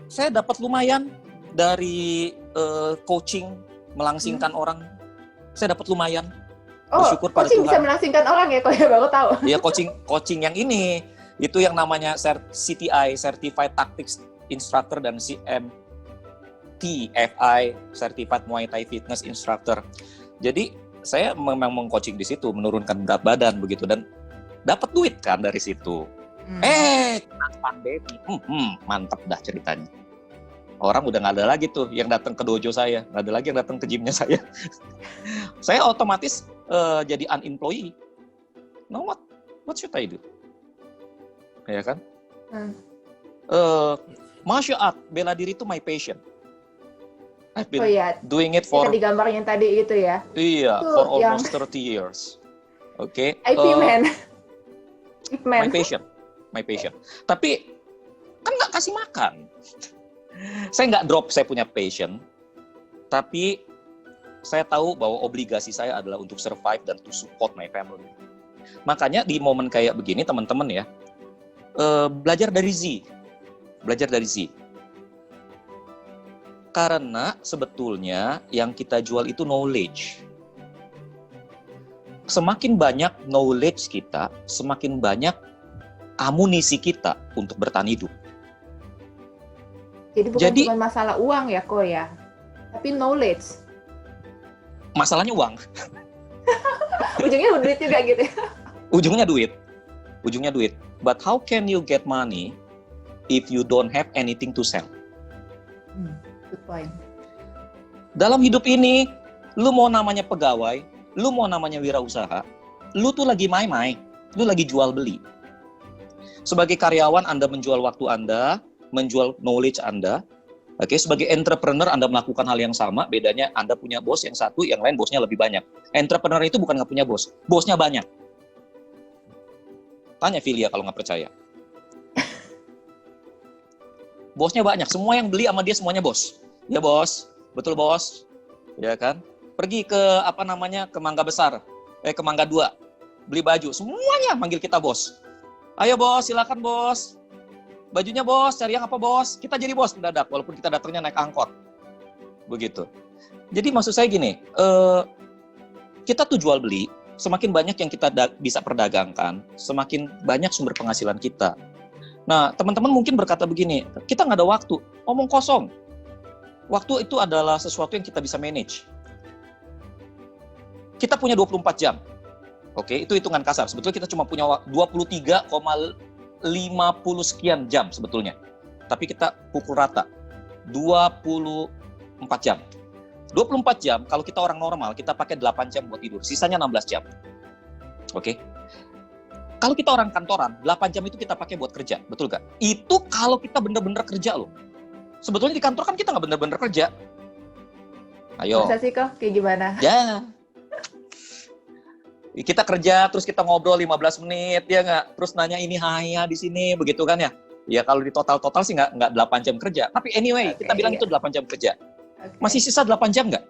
Saya dapat lumayan dari coaching, melangsingkan orang. Saya dapat lumayan. Bersyukur pada
coaching bisa
Tuhan.
melangsingkan orang ya, kok ya baru tahu.
Ya, coaching yang ini, itu yang namanya CTI, Certified Tactics Instructor, dan CMTFI, Certified Muay Thai Fitness Instructor. Jadi, saya memang meng-coaching di situ, menurunkan berat badan begitu, dan dapat duit kan dari situ. Pandemi, mantap dah ceritanya. Orang udah nggak ada lagi tuh yang datang ke dojo saya, nggak ada lagi yang datang ke gymnya saya. Saya otomatis jadi unemployed. Now what should I do? Ya kan? Martial art, bela diri itu my passion. I've been doing it for...
Tadi gambarnya tadi itu ya?
Iya,
itu
for almost 30 years. Oke.
IP man.
My passion. Tapi kan nggak kasih makan. Saya nggak drop saya punya passion, tapi saya tahu bahwa obligasi saya adalah untuk survive dan to support my family. Makanya di momen kayak begini, teman-teman ya, belajar dari Z. Karena sebetulnya yang kita jual itu knowledge. Semakin banyak knowledge kita, semakin banyak amunisi kita untuk bertahan hidup.
Jadi bukan cuma masalah uang ya, Ko ya, tapi knowledge.
Masalahnya uang.
Ujungnya duit juga gitu.
Ujungnya duit. But how can you get money if you don't have anything to sell?
Good point.
Dalam hidup ini, lu mau namanya pegawai, lu mau namanya wirausaha, lu tuh lagi main-main, lu lagi jual beli. Sebagai karyawan, Anda menjual waktu Anda, menjual knowledge Anda. Oke, sebagai entrepreneur Anda melakukan hal yang sama, bedanya Anda punya bos yang satu, yang lain bosnya lebih banyak. Entrepreneur itu bukan nggak punya bos, bosnya banyak. Tanya Filia kalau nggak percaya. Bosnya banyak, semua yang beli sama dia semuanya bos. Ya bos, betul bos, ya kan? Pergi ke ke Mangga Besar, ke Mangga 2, beli baju, semuanya manggil kita bos. Ayo bos, silakan bos. Bajunya bos, cari yang apa bos? Kita jadi bos mendadak, walaupun kita datangnya naik angkot. Begitu. Jadi maksud saya gini, kita tuh jual beli, semakin banyak yang kita bisa perdagangkan, semakin banyak sumber penghasilan kita. Nah, teman-teman mungkin berkata begini, kita nggak ada waktu, omong kosong. Waktu itu adalah sesuatu yang kita bisa manage. Kita punya 24 jam. Oke, itu hitungan kasar. Sebetulnya kita cuma punya 23,50 sekian jam sebetulnya. Tapi kita pukul rata. 24 jam. 24 jam, kalau kita orang normal, kita pakai 8 jam buat tidur. Sisanya 16 jam. Oke? Kalau kita orang kantoran, 8 jam itu kita pakai buat kerja. Betul gak? Itu kalau kita bener-bener kerja loh. Sebetulnya di kantor kan kita nggak bener-bener kerja. Ayo.
Masa sih kok? Kayak gimana?
Ya. Kita kerja, terus kita ngobrol 15 menit, ya nggak? Terus nanya ini hanya di sini, begitu kan ya? Ya kalau di total sih nggak 8 jam kerja. Tapi anyway, kita bilang itu 8 jam kerja. Masih sisa 8 jam nggak?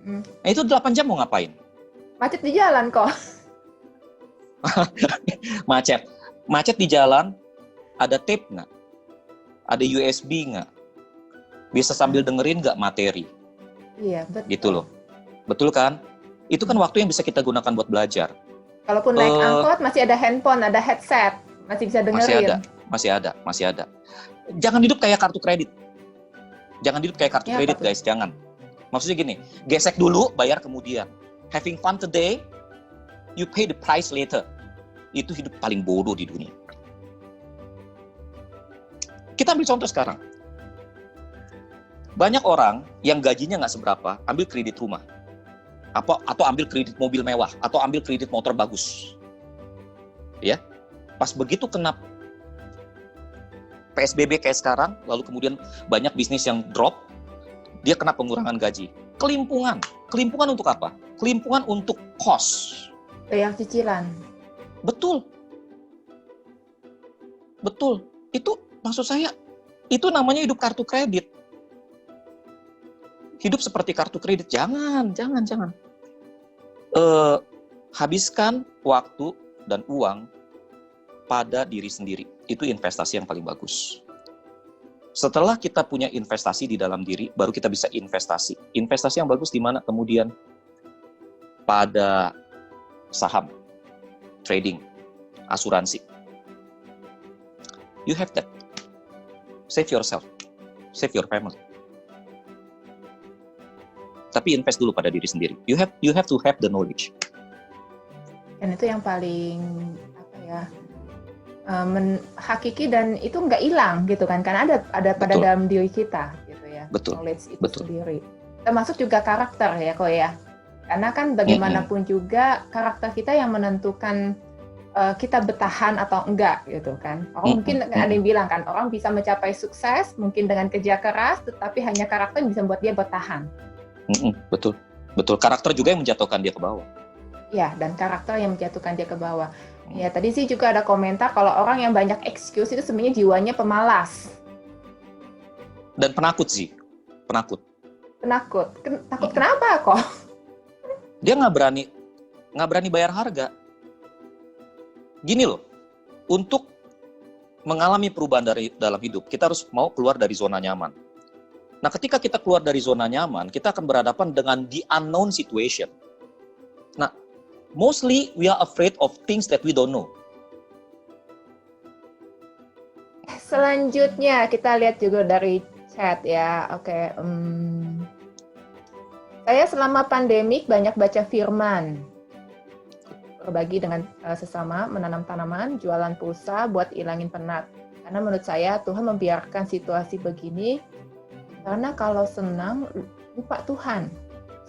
Nah itu 8 jam mau ngapain?
Macet di jalan kok.
Macet di jalan, ada tape nggak? Ada USB nggak? Bisa sambil dengerin nggak materi?
Iya, betul.
Gitu loh. Betul kan? Itu kan waktu yang bisa kita gunakan buat belajar.
Kalaupun naik angkot masih ada handphone, ada headset, masih bisa dengerin.
Masih ada. Jangan hidup kayak kartu kredit. Guys, jangan. Maksudnya gini, gesek dulu, bayar kemudian. Having fun today, you pay the price later. Itu hidup paling bodoh di dunia. Kita ambil contoh sekarang. Banyak orang yang gajinya nggak seberapa, ambil kredit rumah. Atau ambil kredit mobil mewah, atau ambil kredit motor bagus. Ya, pas begitu kena PSBB kayak sekarang, lalu kemudian banyak bisnis yang drop, dia kena pengurangan gaji. Kelimpungan untuk apa? Kelimpungan untuk cost.
Bayar cicilan.
Betul. Itu maksud saya, itu namanya hidup kartu kredit. Hidup seperti kartu kredit, jangan. Habiskan waktu dan uang pada diri sendiri. Itu investasi yang paling bagus. Setelah kita punya investasi di dalam diri, baru kita bisa investasi. Investasi yang bagus di mana kemudian? Pada saham, trading, asuransi. You have that. Save yourself. Save your family. Tapi invest dulu pada diri sendiri. You have to have the knowledge.
Dan itu yang paling hakiki dan itu nggak hilang gitu kan? Karena ada pada dalam diri kita gitu ya.
Betul.
Knowledge itu sendiri. Termasuk juga karakter ya kok ya. Karena kan bagaimanapun juga karakter kita yang menentukan kita bertahan atau enggak gitu kan. Mungkin ada yang bilang kan orang bisa mencapai sukses mungkin dengan kerja keras, tetapi hanya karakter yang bisa membuat dia bertahan.
Betul. Karakter juga yang menjatuhkan dia ke bawah.
Ya, dan karakter yang menjatuhkan dia ke bawah. Ya, tadi sih juga ada komentar kalau orang yang banyak excuse itu sebenarnya jiwanya pemalas.
Dan penakut sih. Penakut.
Takut kenapa kok?
Dia nggak berani bayar harga. Gini loh, untuk mengalami perubahan dalam hidup, kita harus mau keluar dari zona nyaman. Nah, ketika kita keluar dari zona nyaman, kita akan berhadapan dengan the unknown situation. Nah, mostly we are afraid of things that we don't know.
Selanjutnya kita lihat juga dari chat ya. Oke. Saya selama pandemik banyak baca firman. Berbagi dengan sesama, menanam tanaman, jualan pulsa buat ilangin penat. Karena menurut saya Tuhan membiarkan situasi begini karena kalau senang lupa Tuhan.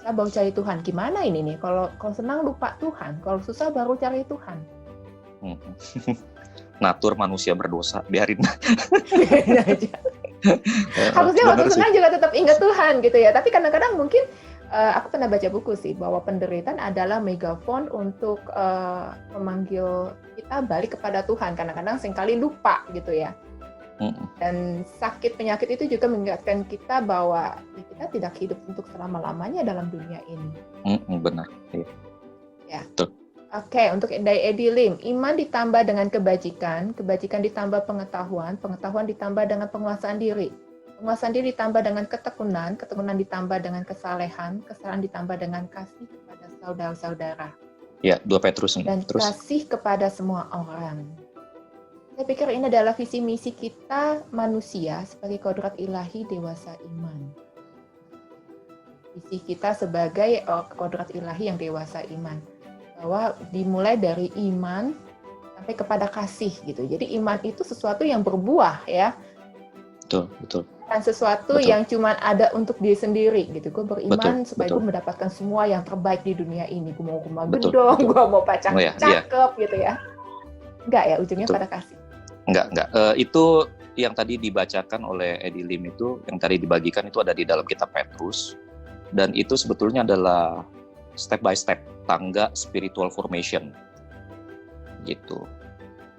Saya baru cari Tuhan. Gimana ini nih? Kalau senang lupa Tuhan, kalau susah baru cari Tuhan.
Natur manusia berdosa, biarin.
Biarin aja. Harusnya waktu senang juga tetap ingat Tuhan gitu ya. Tapi kadang-kadang mungkin aku pernah baca buku sih bahwa penderitaan adalah megafon untuk memanggil kita balik kepada Tuhan. Kadang-kadang seringkali lupa gitu ya. Dan sakit penyakit itu juga mengingatkan kita bahwa kita tidak hidup untuk selama-lamanya dalam dunia ini.
Benar.
Ya.
Betul.
Oke, untuk dari Edi Lim, iman ditambah dengan kebajikan, kebajikan ditambah pengetahuan, pengetahuan ditambah dengan penguasaan diri. Penguasaan diri ditambah dengan ketekunan, ketekunan ditambah dengan kesalehan, kesalehan ditambah dengan kasih kepada saudara-saudara.
Ya, 2 Petrus.
Dan
terus
kasih kepada semua orang. Saya pikir ini adalah visi misi kita manusia sebagai kodrat ilahi dewasa iman. Visi kita sebagai kodrat ilahi yang dewasa iman. Bahwa dimulai dari iman sampai kepada kasih gitu. Jadi iman itu sesuatu yang berbuah ya.
Betul.
Dan sesuatu yang cuma ada untuk diri sendiri gitu. Gue beriman supaya gue mendapatkan semua yang terbaik di dunia ini. Gue mau rumah gedong, gue mau pacar cakep gitu ya. Enggak ya, ujungnya pada kasih.
Enggak. Itu yang tadi dibacakan oleh Edi Lim itu, yang tadi dibagikan itu ada di dalam kitab Petrus, dan itu sebetulnya adalah step by step tangga spiritual formation, gitu.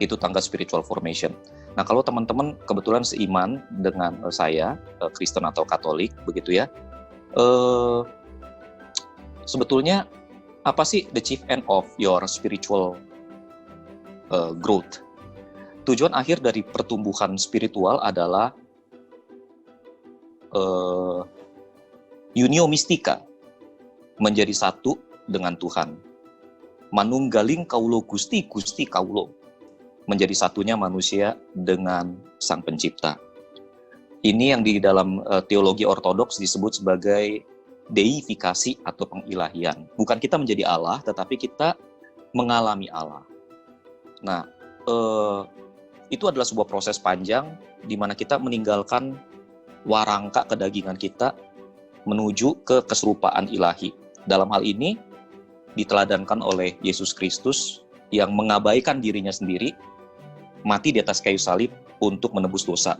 Itu tangga spiritual formation. Nah, kalau teman-teman kebetulan seiman dengan saya, Kristen atau Katolik, begitu ya, sebetulnya apa sih the chief end of your spiritual growth? Tujuan akhir dari pertumbuhan spiritual adalah unio mystica, menjadi satu dengan Tuhan. Manunggaling kaulo Gusti, Gusti kaulo, menjadi satunya manusia dengan Sang Pencipta. Ini yang di dalam teologi ortodoks disebut sebagai deifikasi atau pengilahian. Bukan kita menjadi Allah, tetapi kita mengalami Allah. Nah, itu adalah sebuah proses panjang di mana kita meninggalkan warangka kedagingan kita menuju ke keserupaan ilahi. Dalam hal ini diteladankan oleh Yesus Kristus yang mengabaikan dirinya sendiri, mati di atas kayu salib untuk menebus dosa.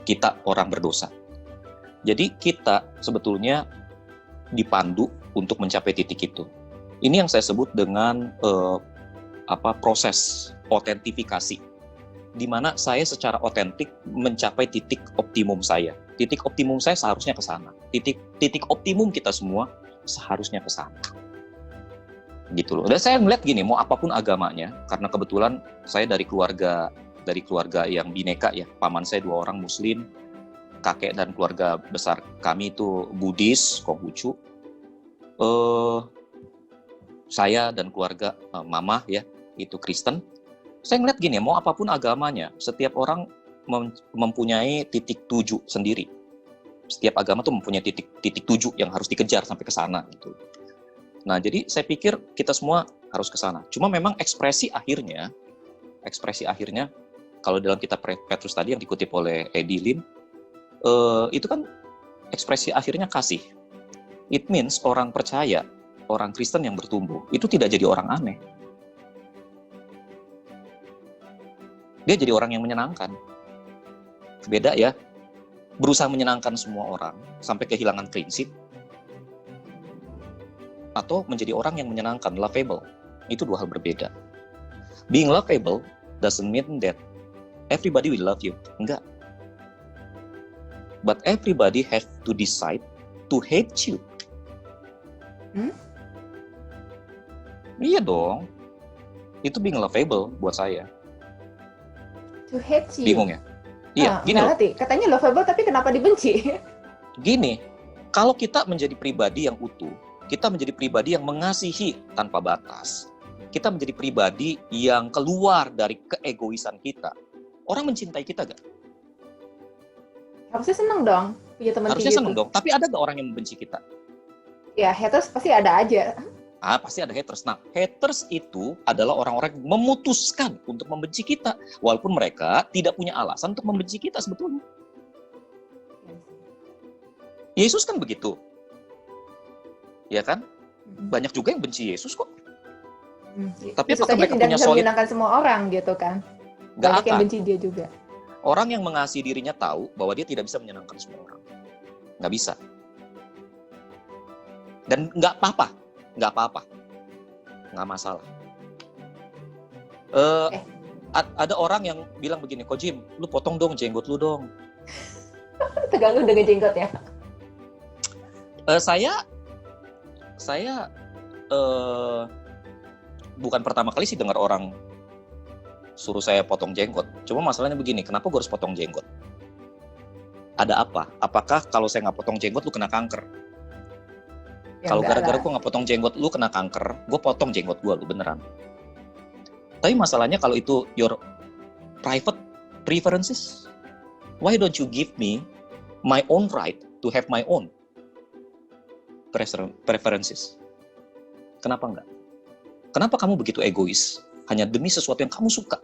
Kita orang berdosa. Jadi kita sebetulnya dipandu untuk mencapai titik itu. Ini yang saya sebut dengan proses otentifikasi, di mana saya secara otentik mencapai titik optimum saya. Titik optimum saya seharusnya ke sana. Titik optimum kita semua seharusnya ke sana. Gitu loh. Dan saya melihat gini, mau apapun agamanya, karena kebetulan saya dari keluarga yang bineka ya. Paman saya 2 orang Muslim, kakek dan keluarga besar kami itu Buddhis, Konghucu. Saya dan keluarga mama ya itu Kristen. Saya ngeliat gini, mau apapun agamanya, setiap orang mempunyai titik tuju sendiri. Setiap agama tuh mempunyai titik tuju yang harus dikejar sampai ke sana gitu. Nah, jadi saya pikir kita semua harus ke sana. Cuma memang ekspresi akhirnya kalau dalam kitab Petrus tadi yang dikutip oleh Edi Lim, itu kan ekspresi akhirnya kasih. It means orang percaya, orang Kristen yang bertumbuh, itu tidak jadi orang aneh. Dia jadi orang yang menyenangkan. Beda ya, berusaha menyenangkan semua orang sampai kehilangan prinsip, atau menjadi orang yang menyenangkan, lovable. Itu 2 hal berbeda. Being lovable doesn't mean that everybody will love you. Enggak. But everybody has to decide to hate you. Iya dong. Itu being lovable buat saya.
To hate you.
Bingung ya? Iya, gini loh.
Katanya lovable tapi kenapa dibenci?
Gini, kalau kita menjadi pribadi yang utuh, kita menjadi pribadi yang mengasihi tanpa batas, kita menjadi pribadi yang keluar dari keegoisan kita, orang mencintai kita gak?
Harusnya seneng dong punya teman kayak gitu.
Harusnya seneng dong, tapi ada gak orang yang membenci kita?
Ya, haters pasti ada aja.
Pasti ada haters. Nah, haters itu adalah orang-orang yang memutuskan untuk membenci kita, walaupun mereka tidak punya alasan untuk membenci kita sebetulnya. Yesus kan begitu. Ya kan? Banyak juga yang benci Yesus kok. Tapi
Yesus
apakah mereka punya solid?
menyenangkan semua orang gitu kan. Banyak yang benci dia juga.
Orang yang mengasihi dirinya tahu bahwa dia tidak bisa menyenangkan semua orang. Nggak bisa. Dan nggak apa-apa. Nggak masalah. Ada orang yang bilang begini, Ko Jim, lu potong dong jenggot lu dong.
Terganggu dengan jenggot ya?
Saya bukan pertama kali sih dengar orang suruh saya potong jenggot. Cuma masalahnya begini, kenapa gue harus potong jenggot? Ada apa? Apakah kalau saya nggak potong jenggot, lu kena kanker? Ya, kalau gara-gara gue nggak potong jenggot, lu kena kanker, gue potong jenggot gue, lu beneran. Tapi masalahnya kalau itu your private preferences, why don't you give me my own right to have my own preferences? Kenapa enggak? Kenapa kamu begitu egois? Hanya demi sesuatu yang kamu suka.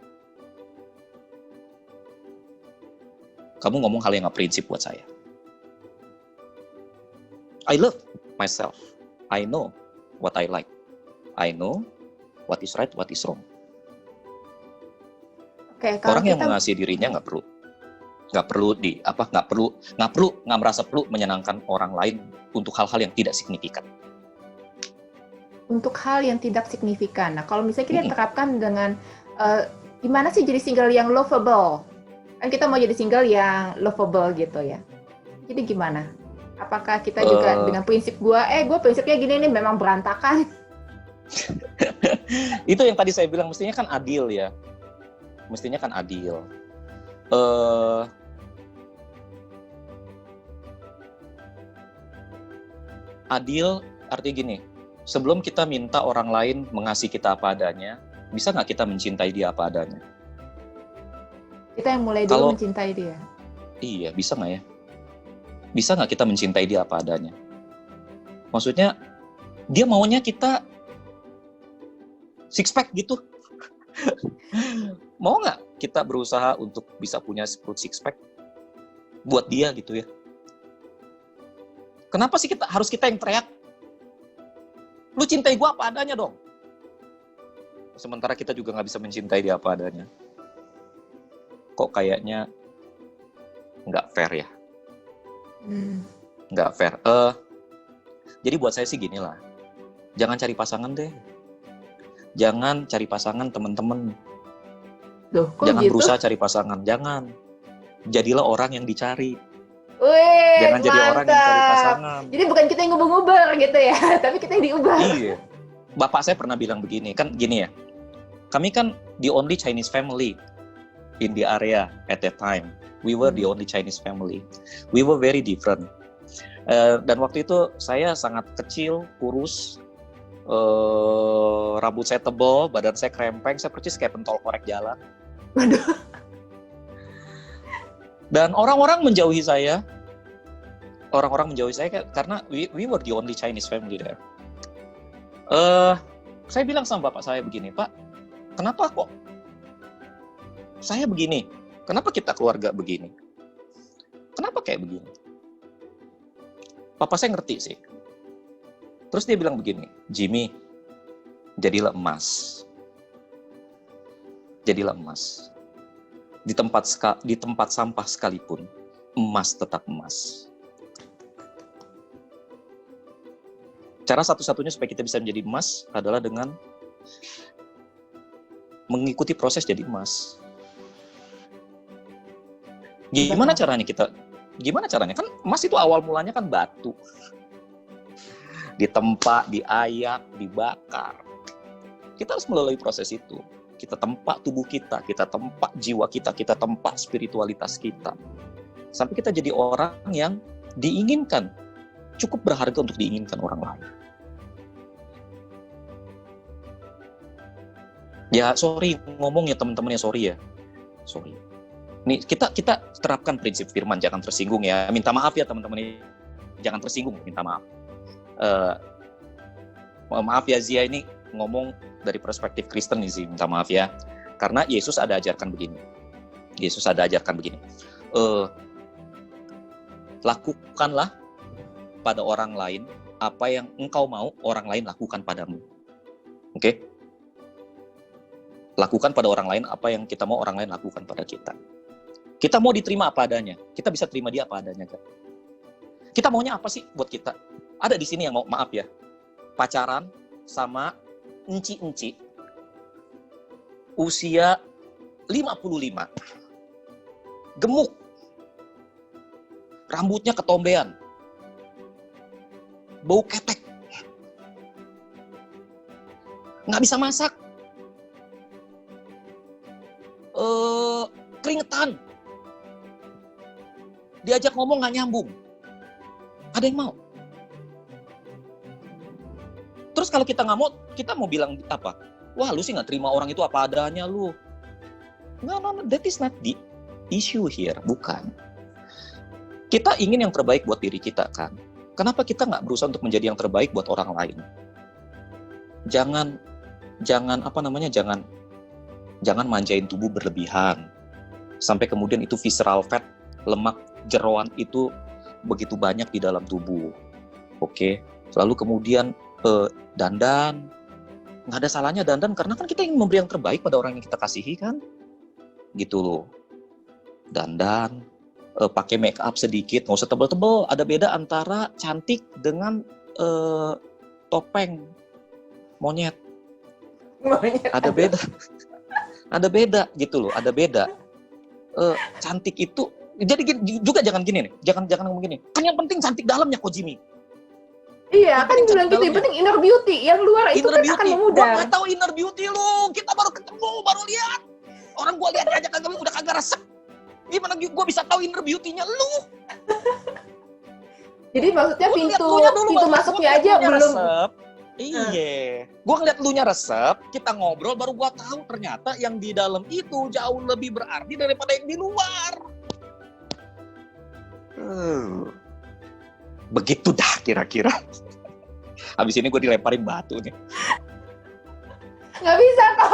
Kamu ngomong hal yang nggak prinsip buat saya. I love myself. I know what I like. I know what is right, what is wrong.
Oke, kalau
orang yang mengasihi dirinya nggak perlu nggak merasa perlu menyenangkan orang lain untuk hal-hal yang tidak signifikan.
Untuk hal yang tidak signifikan. Nah, kalau misalnya kita
Mm-mm.
terapkan dengan gimana sih jadi single yang lovable? Kan kita mau jadi single yang lovable gitu ya. Jadi gimana? Apakah kita juga dengan prinsip gue prinsipnya gini nih, memang berantakan.
Itu yang tadi saya bilang, mestinya kan adil ya. Mestinya kan adil. Adil artinya gini, sebelum kita minta orang lain mengasihi kita apa adanya, bisa nggak kita mencintai dia apa adanya?
Kita yang mulai
Kalau-
dulu mencintai dia.
Iya, bisa nggak ya? Bisa nggak kita mencintai dia apa adanya? Maksudnya, dia maunya kita six pack gitu. Mau nggak kita berusaha untuk bisa punya perut six pack buat dia gitu ya? Kenapa sih harus kita yang teriak? Lu cintai gua apa adanya dong. Sementara kita juga nggak bisa mencintai dia apa adanya. Kok kayaknya nggak fair ya? Nggak fair. Jadi buat saya sih gini lah. Jangan cari pasangan deh. Jangan cari pasangan teman-teman.
Loh, kok
Jangan
gitu?
berusaha cari pasangan. Jangan. Jadilah orang yang dicari.
Wih,
Jangan jadi orang yang cari
mantap.
pasangan.
Jadi bukan kita yang ngubur-ngubur gitu ya, tapi kita yang diubah.
Iya. Bapak saya pernah bilang begini, kan gini ya. Kami kan the only Chinese family in the area at that time. We were the only Chinese family. We were very different. Dan waktu itu saya sangat kecil, kurus, rambut saya tebal, badan saya krempeng, saya persis kayak pentol korek jalan.
Waduh.
Dan orang-orang menjauhi saya. Orang-orang menjauhi saya karena we were the only Chinese family there. Saya bilang sama bapak saya begini, Pak, kenapa kok saya begini? Kenapa kita keluarga begini? Kenapa kayak begini? Papa saya ngerti sih. Terus dia bilang begini, Jimmy, jadilah emas. Jadilah emas. Di tempat sampah sekalipun, emas tetap emas. Cara satu-satunya supaya kita bisa menjadi emas adalah dengan mengikuti proses jadi emas. Gimana caranya kita? Gimana caranya? Kan emas itu awal mulanya kan batu. Ditempa, diayak, dibakar. Kita harus melalui proses itu. Kita tempa tubuh kita tempa jiwa kita tempa spiritualitas kita. Sampai kita jadi orang yang diinginkan. Cukup berharga untuk diinginkan orang lain. Ya, sorry ngomong ya teman-teman ya, sorry ya. Sorry. Nih, kita terapkan prinsip firman, jangan tersinggung ya. Minta maaf ya teman-teman, jangan tersinggung, minta maaf. Maaf ya Zia, ini ngomong dari perspektif Kristen nih sih, minta maaf ya. Karena Yesus ada ajarkan begini. Yesus ada ajarkan begini. Lakukanlah pada orang lain apa yang engkau mau orang lain lakukan padamu. Oke? Lakukan pada orang lain apa yang kita mau orang lain lakukan pada kita. Kita mau diterima apa adanya. Kita bisa terima dia apa adanya, kan? Kita maunya apa sih buat kita? Ada di sini yang mau, maaf ya, pacaran sama enci-enci usia 55. Gemuk. Rambutnya ketombean. Bau ketek. Nggak bisa masak. Keringetan. Diajak ngomong nggak nyambung. Ada yang mau? Terus kalau kita nggak mau, kita mau bilang apa? Wah, lu sih nggak terima orang itu apa adanya lu. No, that is not the issue here, bukan. Kita ingin yang terbaik buat diri kita, kan? Kenapa kita nggak berusaha untuk menjadi yang terbaik buat orang lain? Jangan manjain tubuh berlebihan. Sampai kemudian itu visceral fat, lemak jeroan itu begitu banyak di dalam tubuh. Oke. Lalu kemudian dandan. Nggak ada salahnya dandan karena kan kita ingin memberi yang terbaik pada orang yang kita kasihi, kan? Gitu loh. Dandan, pakai make up sedikit, nggak usah tebel-tebel. Ada beda antara cantik dengan topeng monyet. Ada beda. Ada beda gitu loh, ada beda. Cantik itu jadi juga jangan gini nih, jangan ngomong gini. Kan yang penting cantik dalamnya kok Jimmy.
Iya,
Yang
kan
penting
bilang
cantik
gitu, yang
dalamnya.
penting inner beauty. Yang luar itu
Inner
kan
beauty.
akan
Gua
memudar.
nggak tahu inner beauty lu. Kita baru ketemu, baru lihat. Orang gua lihat aja udah kagak resep. Gimana gua bisa tahu inner beauty-nya lu?
Jadi maksudnya
Gua ngeliat
pintu
lunya dulu,
pintu
baru
masuknya
gua
aja
ngeliat lunya
belum.
resep. Iya, gua ngeliat lunya resep, kita ngobrol baru gua tahu ternyata yang di dalam itu jauh lebih berarti daripada yang di luar. Begitu dah kira-kira. Habis ini gue dilemparin batu nih.
Nggak bisa kok,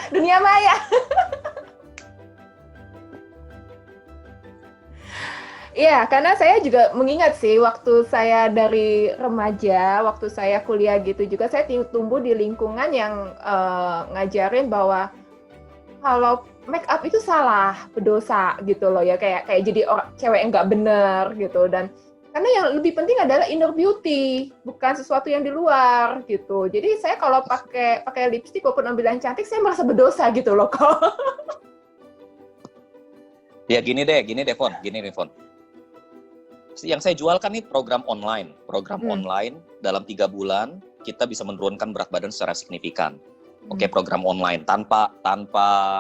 dunia maya. Iya, karena saya juga mengingat sih waktu saya dari remaja, waktu saya kuliah gitu juga, saya tumbuh di lingkungan yang ngajarin bahwa kalau make up itu salah, berdosa gitu loh ya, kayak jadi cewek yang nggak bener gitu. Dan karena yang lebih penting adalah inner beauty, bukan sesuatu yang di luar gitu. Jadi saya kalau pakai lipstik walaupun ambilan cantik, saya merasa berdosa gitu loh kok.
Ya gini deh, Fon. Yang saya jualkan nih program online. Online dalam 3 bulan kita bisa menurunkan berat badan secara signifikan. Oke, program online tanpa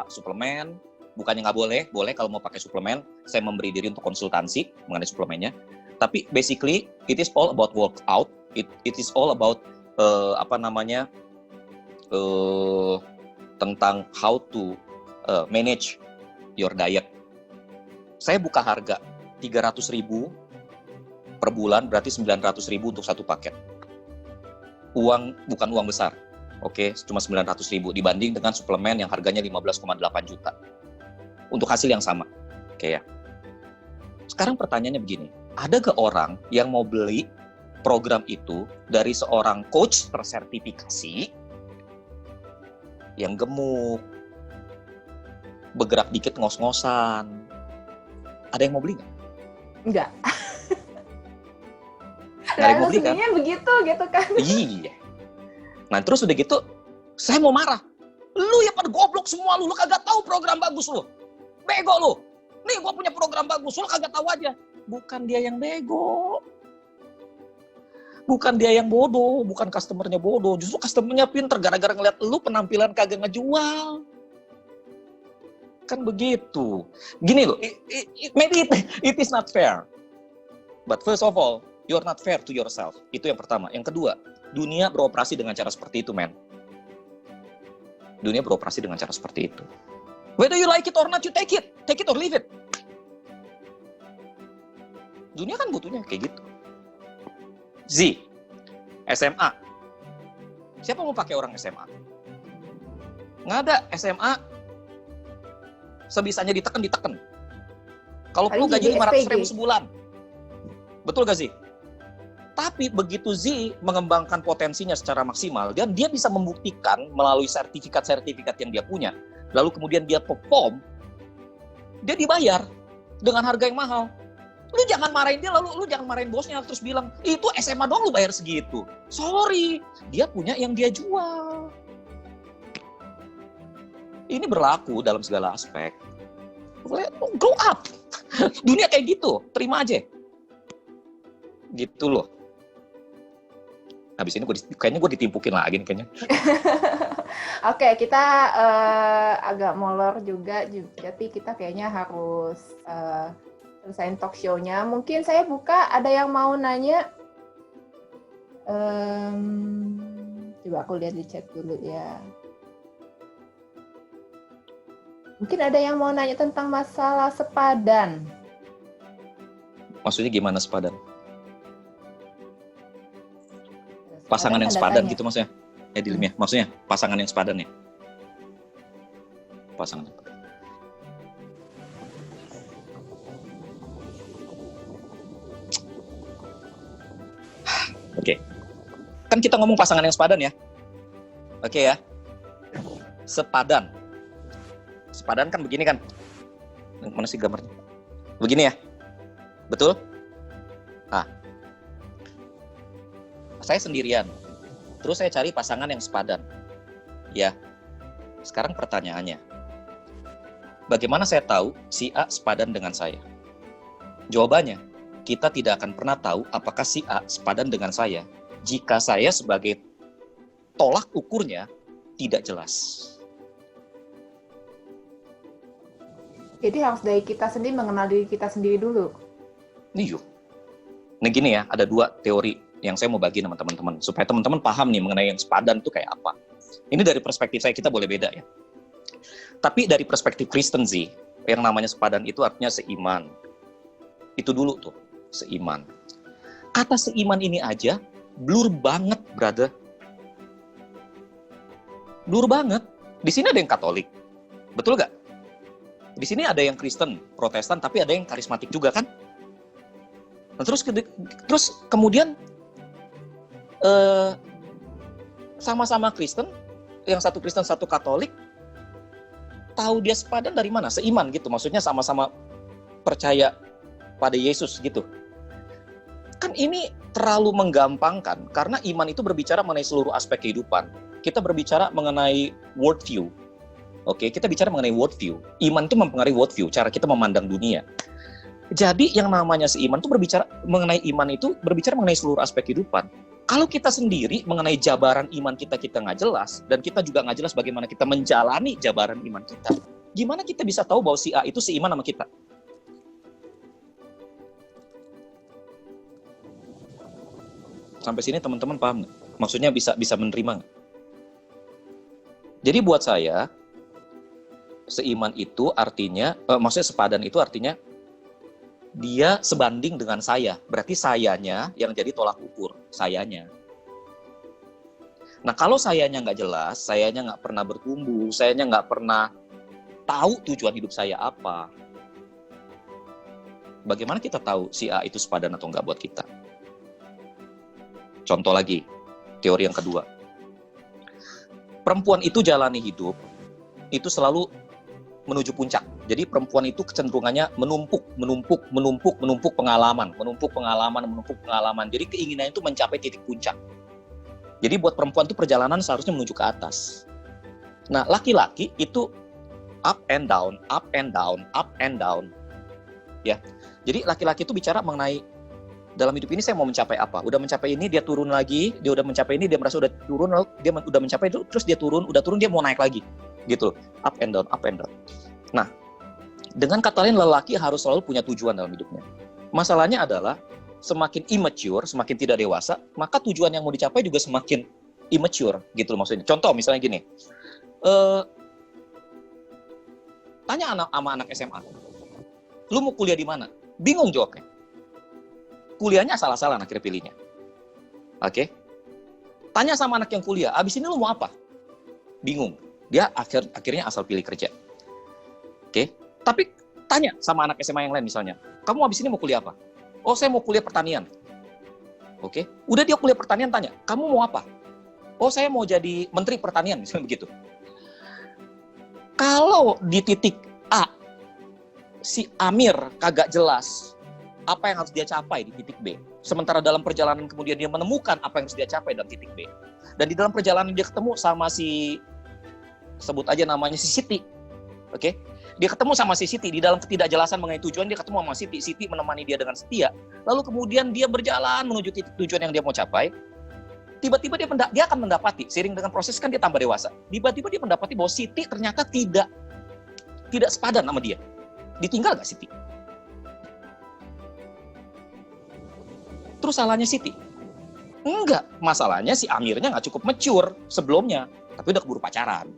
suplemen. Bukannya nggak boleh kalau mau pakai suplemen. Saya memberi diri untuk konsultasi mengenai suplemennya. Tapi basically it is all about workout. It is all about tentang how to manage your diet. Saya buka harga 300.000 per bulan, berarti 900.000 untuk satu paket. Bukan uang besar. Oke, cuma 900.000 dibanding dengan suplemen yang harganya 15,8 juta. Untuk hasil yang sama. Oke ya. Sekarang pertanyaannya begini, ada gak orang yang mau beli program itu dari seorang coach tersertifikasi yang gemuk, bergerak dikit ngos-ngosan? Ada yang mau beli nggak?
Enggak.
Nggak ada yang mau beli kan?
Begitu gitu kan.
Iya. Nah terus udah gitu, saya mau marah. Lu ya pada goblok semua lu kagak tahu program bagus lu. Bego lu. Nih gua punya program bagus, lu kagak tahu aja. Bukan dia yang bego. Bukan dia yang bodoh, bukan customernya bodoh. Justru customernya pinter gara-gara ngeliat lu penampilan kagak ngejual. Kan begitu. Gini loh, maybe it is not fair. But first of all, you're not fair to yourself. Itu yang pertama. Yang kedua, dunia beroperasi dengan cara seperti itu, men. Dunia beroperasi dengan cara seperti itu. Whether you like it or not, you take it. Take it or leave it. Dunia kan butuhnya kayak gitu. Z, SMA. Siapa mau pakai orang SMA? Nggak ada SMA. Sebisanya diteken. Kalau perlu gaji 500.000 sebulan. Betul gak sih? Tapi begitu Z mengembangkan potensinya secara maksimal, dan dia bisa membuktikan melalui sertifikat-sertifikat yang dia punya, lalu kemudian dia perform, dia dibayar dengan harga yang mahal. Lu jangan marahin dia, lalu lu jangan marahin bosnya, terus bilang, itu SMA dong lu bayar segitu. Sorry, dia punya yang dia jual. Ini berlaku dalam segala aspek. Grow up. Dunia kayak gitu, terima aja. Gitu loh. Habis ini kayaknya gue ditimpukin lagi nih kayaknya.
Oke, kita agak molor juga, tapi kita kayaknya harus selesaiin talk show-nya. Mungkin saya buka, ada yang mau nanya? Coba aku lihat di chat dulu ya. Mungkin ada yang mau nanya tentang masalah sepadan.
Maksudnya gimana sepadan? Pasangan yang sepadan gitu maksudnya? Dilmia, maksudnya pasangan yang sepadan ya? Pasangan yang sepadan. Oke. Kan kita ngomong pasangan yang sepadan ya? Oke ya. Sepadan kan begini kan? Mana sih gambarnya? Begini ya? Betul? Nah, saya sendirian. Terus saya cari pasangan yang sepadan. Ya. Sekarang pertanyaannya, bagaimana saya tahu si A sepadan dengan saya? Jawabannya, kita tidak akan pernah tahu apakah si A sepadan dengan saya jika saya sebagai tolak ukurnya tidak jelas.
Jadi harus dari kita sendiri, mengenal diri kita sendiri dulu.
Iya. Nah gini ya, ada 2 teori yang saya mau bagi sama teman-teman supaya teman-teman paham nih mengenai yang sepadan itu kayak apa. Ini dari perspektif saya, kita boleh beda ya. Tapi dari perspektif Kristen sih, yang namanya sepadan itu artinya seiman. Itu dulu tuh, seiman. Kata seiman ini aja blur banget, brother. Blur banget. Di sini ada yang Katolik, betul gak? Di sini ada yang Kristen, Protestan, tapi ada yang karismatik juga kan? Nah, terus kemudian sama-sama Kristen, yang satu Kristen satu Katolik, tahu dia sepadan dari mana? Seiman gitu, maksudnya sama-sama percaya pada Yesus gitu. Kan ini terlalu menggampangkan, karena iman itu berbicara mengenai seluruh aspek kehidupan. Kita berbicara mengenai worldview. Oke, kita bicara mengenai worldview. Iman itu mempengaruhi worldview, cara kita memandang dunia. Jadi yang namanya seiman itu berbicara mengenai iman itu berbicara mengenai seluruh aspek kehidupan. Kalau kita sendiri mengenai jabaran iman kita nggak jelas, dan kita juga nggak jelas bagaimana kita menjalani jabaran iman kita, gimana kita bisa tahu bahwa si A itu seiman sama kita? Sampai sini teman-teman paham nggak? Maksudnya bisa menerima nggak? Jadi buat saya, seiman itu artinya, maksudnya sepadan itu artinya dia sebanding dengan saya. Berarti sayanya yang jadi tolak ukur, sayanya. Nah kalau sayanya nggak jelas, sayanya nggak pernah bertumbuh, sayanya nggak pernah tahu tujuan hidup saya apa, bagaimana kita tahu si A itu sepadan atau nggak buat kita? Contoh lagi, teori yang kedua. Perempuan itu jalani hidup, itu selalu menuju puncak. Jadi perempuan itu kecenderungannya menumpuk pengalaman. Jadi keinginannya itu mencapai titik puncak. Jadi buat perempuan itu perjalanan seharusnya menuju ke atas. Nah, laki-laki itu up and down. Ya. Jadi laki-laki itu bicara mengenai dalam hidup ini saya mau mencapai apa? Udah mencapai ini, dia turun lagi, dia udah mencapai ini, dia merasa udah turun, lalu dia udah mencapai itu, terus dia turun, dia mau naik lagi. Gitu, up and down. Nah, dengan kata lain lelaki harus selalu punya tujuan dalam hidupnya. Masalahnya adalah semakin immature, semakin tidak dewasa, maka tujuan yang mau dicapai juga semakin immature, gitu maksudnya. Contoh misalnya gini, tanya sama anak SMA, lu mau kuliah di mana? Bingung jawabnya. Kuliahnya salah-salah akhirnya pilihnya. Oke? Tanya sama anak yang kuliah, abis ini lu mau apa? Bingung. Dia akhirnya asal pilih kerja. Oke? Tapi tanya sama anak SMA yang lain misalnya, kamu abis ini mau kuliah apa? Oh, saya mau kuliah pertanian. Oke? Udah dia kuliah pertanian, tanya, kamu mau apa? Oh, saya mau jadi menteri pertanian, misalnya begitu. Kalau di titik A, si Amir kagak jelas apa yang harus dia capai di titik B. Sementara dalam perjalanan kemudian dia menemukan apa yang harus dia capai dalam titik B. Dan di dalam perjalanan dia ketemu sama si, sebut aja namanya si Siti. Oke? Dia ketemu sama si Siti, di dalam ketidakjelasan mengenai tujuan dia ketemu sama Siti. Siti menemani dia dengan setia. Lalu kemudian dia berjalan menuju titik tujuan yang dia mau capai. Tiba-tiba dia akan mendapati, seiring dengan proses kan dia tambah dewasa. Tiba-tiba dia mendapati bahwa Siti ternyata tidak sepadan sama dia. Ditinggal gak Siti? Terus salahnya Siti? Enggak, masalahnya si Amirnya nggak cukup mature sebelumnya, tapi udah keburu pacaran.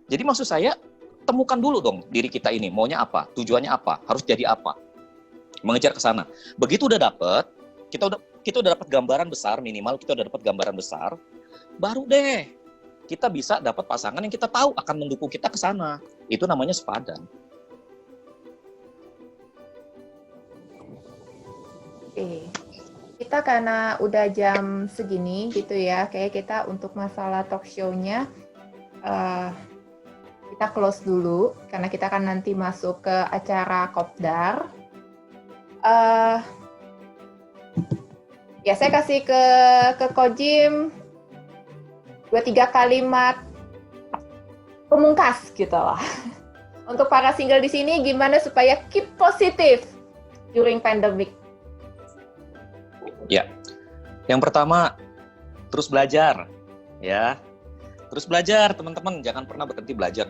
Jadi maksud saya, temukan dulu dong diri kita ini, maunya apa, tujuannya apa, harus jadi apa, mengejar ke sana. Begitu udah dapet, kita udah dapat gambaran besar, minimal kita udah dapat gambaran besar, baru deh kita bisa dapat pasangan yang kita tahu akan mendukung kita ke sana. Itu namanya sepadan.
Oke. Kita karena udah jam segini gitu ya, kayak kita untuk masalah talk show-nya kita close dulu karena kita akan nanti masuk ke acara kopdar. Ya saya kasih ke Kojim 2-3 kalimat pemungkas gitu loh. Untuk para single di sini gimana supaya keep positif during pandemic?
Ya, yang pertama terus belajar, ya. Terus belajar, teman-teman, jangan pernah berhenti belajar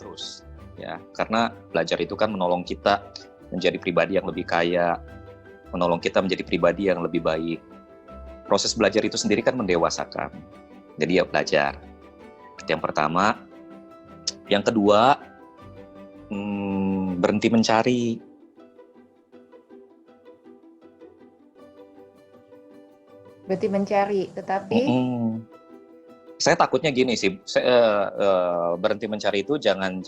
terus, ya. Karena belajar itu kan menolong kita menjadi pribadi yang lebih kaya, menolong kita menjadi pribadi yang lebih baik. Proses belajar itu sendiri kan mendewasakan. Jadi ya belajar. Itu yang pertama. Yang kedua, berhenti mencari.
Berhenti mencari, tetapi
saya takutnya gini sih, berhenti mencari itu jangan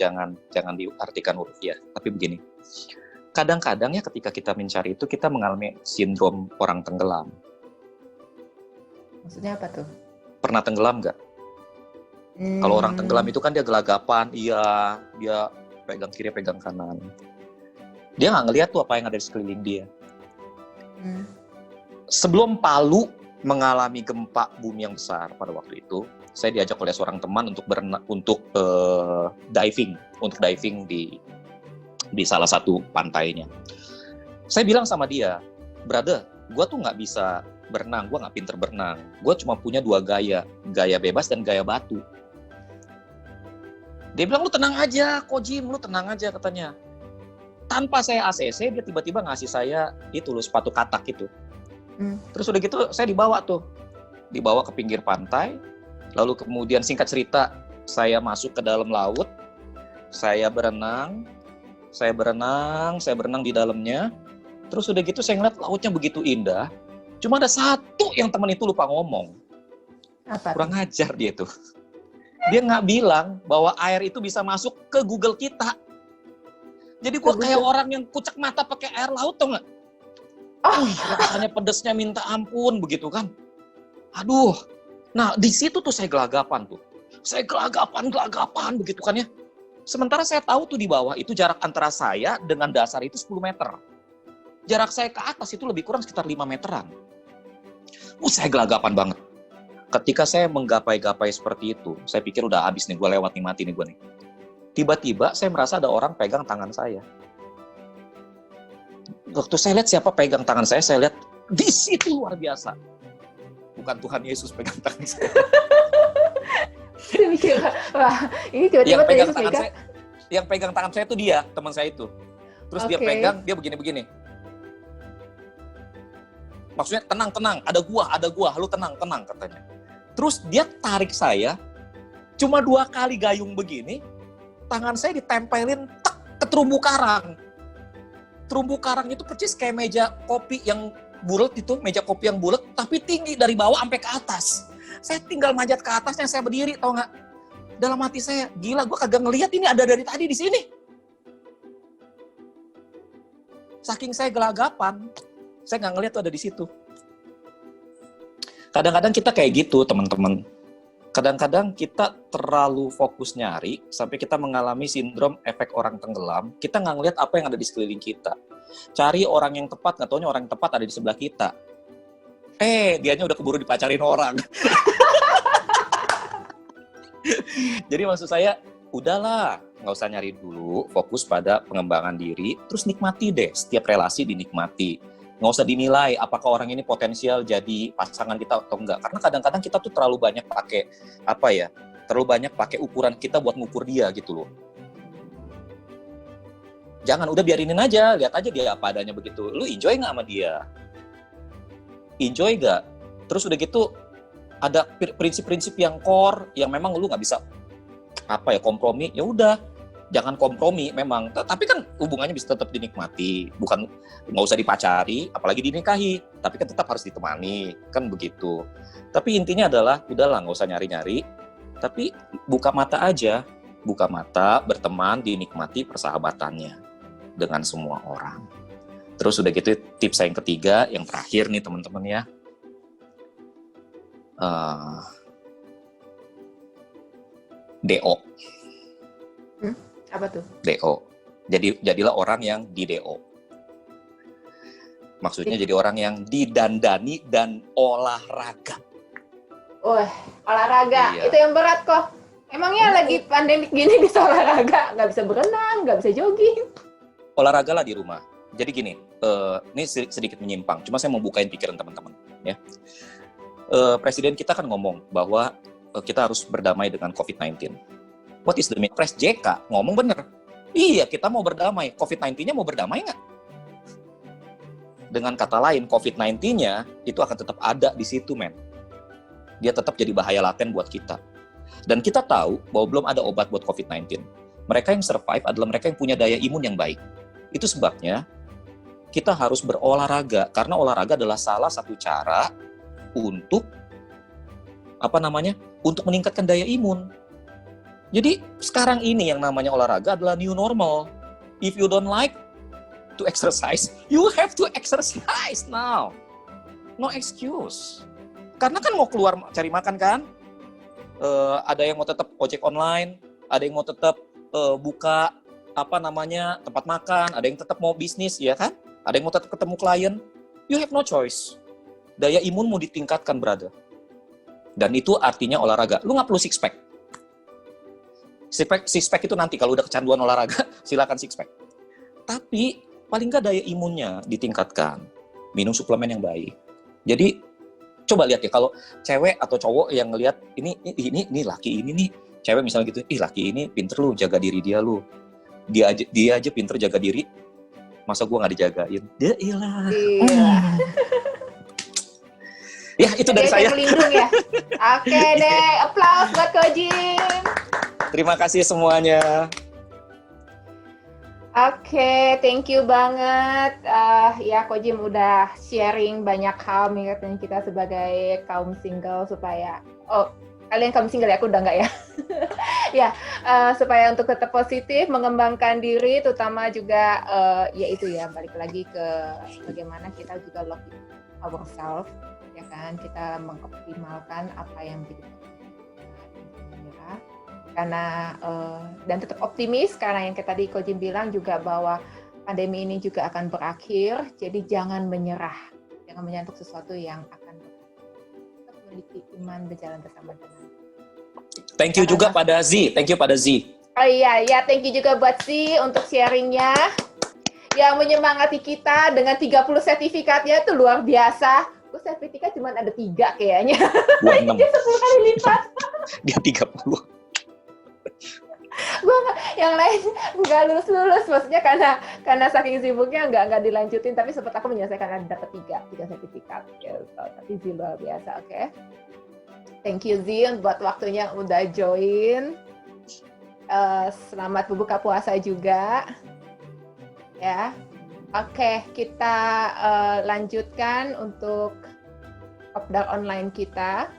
diartikan rupiah, tapi begini. Kadang-kadang ya ketika kita mencari itu kita mengalami sindrom orang tenggelam.
Maksudnya apa tuh?
Pernah tenggelam nggak? Kalau orang tenggelam itu kan dia gelagapan, iya, dia pegang kiri, pegang kanan. Dia nggak ngelihat tuh apa yang ada di sekeliling dia. Sebelum Palu mengalami gempa bumi yang besar pada waktu itu, saya diajak oleh seorang teman untuk diving di salah satu pantainya. Saya bilang sama dia, brother, gue tuh nggak bisa berenang, gue nggak pinter berenang. Gue cuma punya 2 gaya bebas dan gaya batu. Dia bilang, lu tenang aja, Kojim, lu tenang aja katanya. Tanpa saya ACC, dia tiba-tiba ngasih saya itu loh, sepatu katak itu. Terus udah gitu saya dibawa ke pinggir pantai, lalu kemudian singkat cerita saya masuk ke dalam laut, saya berenang di dalamnya. Terus udah gitu saya ngeliat lautnya begitu indah. Cuma ada satu yang teman itu lupa ngomong.
Apa?
Kurang ajar dia tuh. Dia nggak bilang bahwa air itu bisa masuk ke Google kita. Jadi gua kayak orang yang kucek mata pakai air laut, tau nggak? Rasanya pedesnya minta ampun begitu kan. Aduh. Nah di situ tuh saya gelagapan tuh. Saya gelagapan begitu kan ya. Sementara saya tahu tuh di bawah itu jarak antara saya dengan dasar itu 10 meter. Jarak saya ke atas itu lebih kurang sekitar 5 meteran. Saya gelagapan banget. Ketika saya menggapai-gapai seperti itu, saya pikir udah habis nih, gue lewat nih, mati nih gue nih. Tiba-tiba saya merasa ada orang pegang tangan saya. Waktu saya lihat siapa pegang tangan saya lihat di situ luar biasa. Bukan Tuhan Yesus pegang tangan saya.
Saya mikir, wah ini tiba-tiba Tuhan Yesus pegang.
Yang pegang tangan saya itu dia, teman saya itu. Terus dia pegang, dia begini-begini. Maksudnya tenang, ada gua, lu tenang katanya. Terus dia tarik saya, cuma 2 kali gayung begini, tangan saya ditempelin ke terumbu karang. Terumbu karang itu persis kayak meja kopi yang bulat itu, meja kopi yang bulat, tapi tinggi dari bawah sampai ke atas. Saya tinggal manjat ke atasnya, saya berdiri, tau nggak? Dalam hati saya, gila, gue kagak ngelihat ini ada dari tadi di sini. Saking saya gelagapan, saya nggak ngelihat tuh ada di situ. Kadang-kadang kita kayak gitu, teman-teman. Kadang-kadang kita terlalu fokus nyari, sampai kita mengalami sindrom efek orang tenggelam, kita nggak ngelihat apa yang ada di sekeliling kita. Cari orang yang tepat, nggak taunya orang yang tepat ada di sebelah kita. Dianya udah keburu dipacarin orang. Jadi maksud saya, udahlah, nggak usah nyari dulu, fokus pada pengembangan diri, terus nikmati deh, setiap relasi dinikmati. Nggak usah dinilai apakah orang ini potensial jadi pasangan kita atau enggak. Karena kadang-kadang kita tuh terlalu banyak pakai ukuran kita buat ngukur dia gitu loh. Jangan, udah biarinin aja, lihat aja dia apa adanya begitu. Lu enjoy nggak sama dia? Enjoy nggak? Terus udah gitu, ada prinsip-prinsip yang core, yang memang lu nggak bisa kompromi, ya udah. Jangan kompromi memang, tapi kan hubungannya bisa tetap dinikmati, bukan nggak usah dipacari, apalagi dinikahi, tapi kan tetap harus ditemani, kan begitu. Tapi intinya adalah, udahlah nggak usah nyari-nyari, tapi buka mata aja, buka mata, berteman, dinikmati persahabatannya dengan semua orang. Terus udah gitu tips saya yang ketiga, yang terakhir nih teman-teman ya, DO.
Apa tuh?
DO. Jadilah orang yang di DO. Maksudnya jadi orang yang didandani dan olahraga.
Wah, olahraga.
Iya.
Itu yang berat kok. Emangnya lagi pandemik gini bisa olahraga? Nggak bisa berenang, nggak bisa jogging.
Olahraga lah di rumah. Jadi gini, ini sedikit menyimpang. Cuma saya mau bukain pikiran teman-teman. Ya. Presiden kita kan ngomong bahwa kita harus berdamai dengan COVID-19. What is the meaning? Pres JK ngomong bener. Iya, kita mau berdamai. COVID-19-nya mau berdamai nggak? Dengan kata lain, COVID-19-nya itu akan tetap ada di situ, men. Dia tetap jadi bahaya laten buat kita. Dan kita tahu bahwa belum ada obat buat COVID-19. Mereka yang survive adalah mereka yang punya daya imun yang baik. Itu sebabnya kita harus berolahraga, karena olahraga adalah salah satu cara untuk untuk meningkatkan daya imun. Jadi sekarang ini yang namanya olahraga adalah new normal. If you don't like to exercise, you have to exercise now. No excuse. Karena kan mau keluar cari makan kan, ada yang mau tetap ojek online, ada yang mau tetap buka tempat makan, ada yang tetap mau bisnis, ya kan? Ada yang mau tetap ketemu klien. You have no choice. Daya imun mau ditingkatkan, brother. Dan itu artinya olahraga. Lu nggak perlu six pack. Six pack itu nanti kalau udah kecanduan olahraga, silakan six pack. Tapi paling nggak daya imunnya ditingkatkan. Minum suplemen yang baik. Jadi coba lihat ya, kalau cewek atau cowok yang ngelihat ini laki ini nih, cewek misalnya gitu, laki ini pinter lu, jaga diri dia aja pinter jaga diri, masa gua nggak dijagain? Ya ilah.
Iya.
Ya itu dari saya.
Pelindung ya. Oke deh, applause buat Ko Jim.
Terima kasih semuanya.
Oke, thank you banget. Ya, Ko Jim udah sharing banyak hal mengingatkan kita sebagai kaum single supaya, kalian kaum single ya, aku udah enggak ya. Ya, supaya untuk tetap positif, mengembangkan diri, terutama juga, yaitu ya, balik lagi ke bagaimana kita juga love ourselves, ya kan, kita mengoptimalkan apa yang menjadi karena dan tetap optimis karena yang tadi Ko Jim bilang juga bahwa pandemi ini juga akan berakhir, jadi jangan menyerah untuk sesuatu yang akan tetap memiliki iman berjalan bersama dengan.
Thank you juga pada Z. Thank you pada Z.
Oh iya, thank you juga buat Z untuk sharingnya yang menyemangati kita dengan 30 sertifikatnya itu luar biasa. Gue sertifikat cuma ada 3 kayaknya. Dia 10 kali lipat.
Dia 30.
Gue yang lain nggak lulus maksudnya karena saking sibuknya nggak dilanjutin, tapi sempat aku menyelesaikan, ada dapat 3 sertifikat gitu. Tapi Z luar biasa. Oke. Thank you Z buat waktunya udah join. Selamat berbuka puasa juga ya. Oke, kita lanjutkan untuk Kopdar online kita.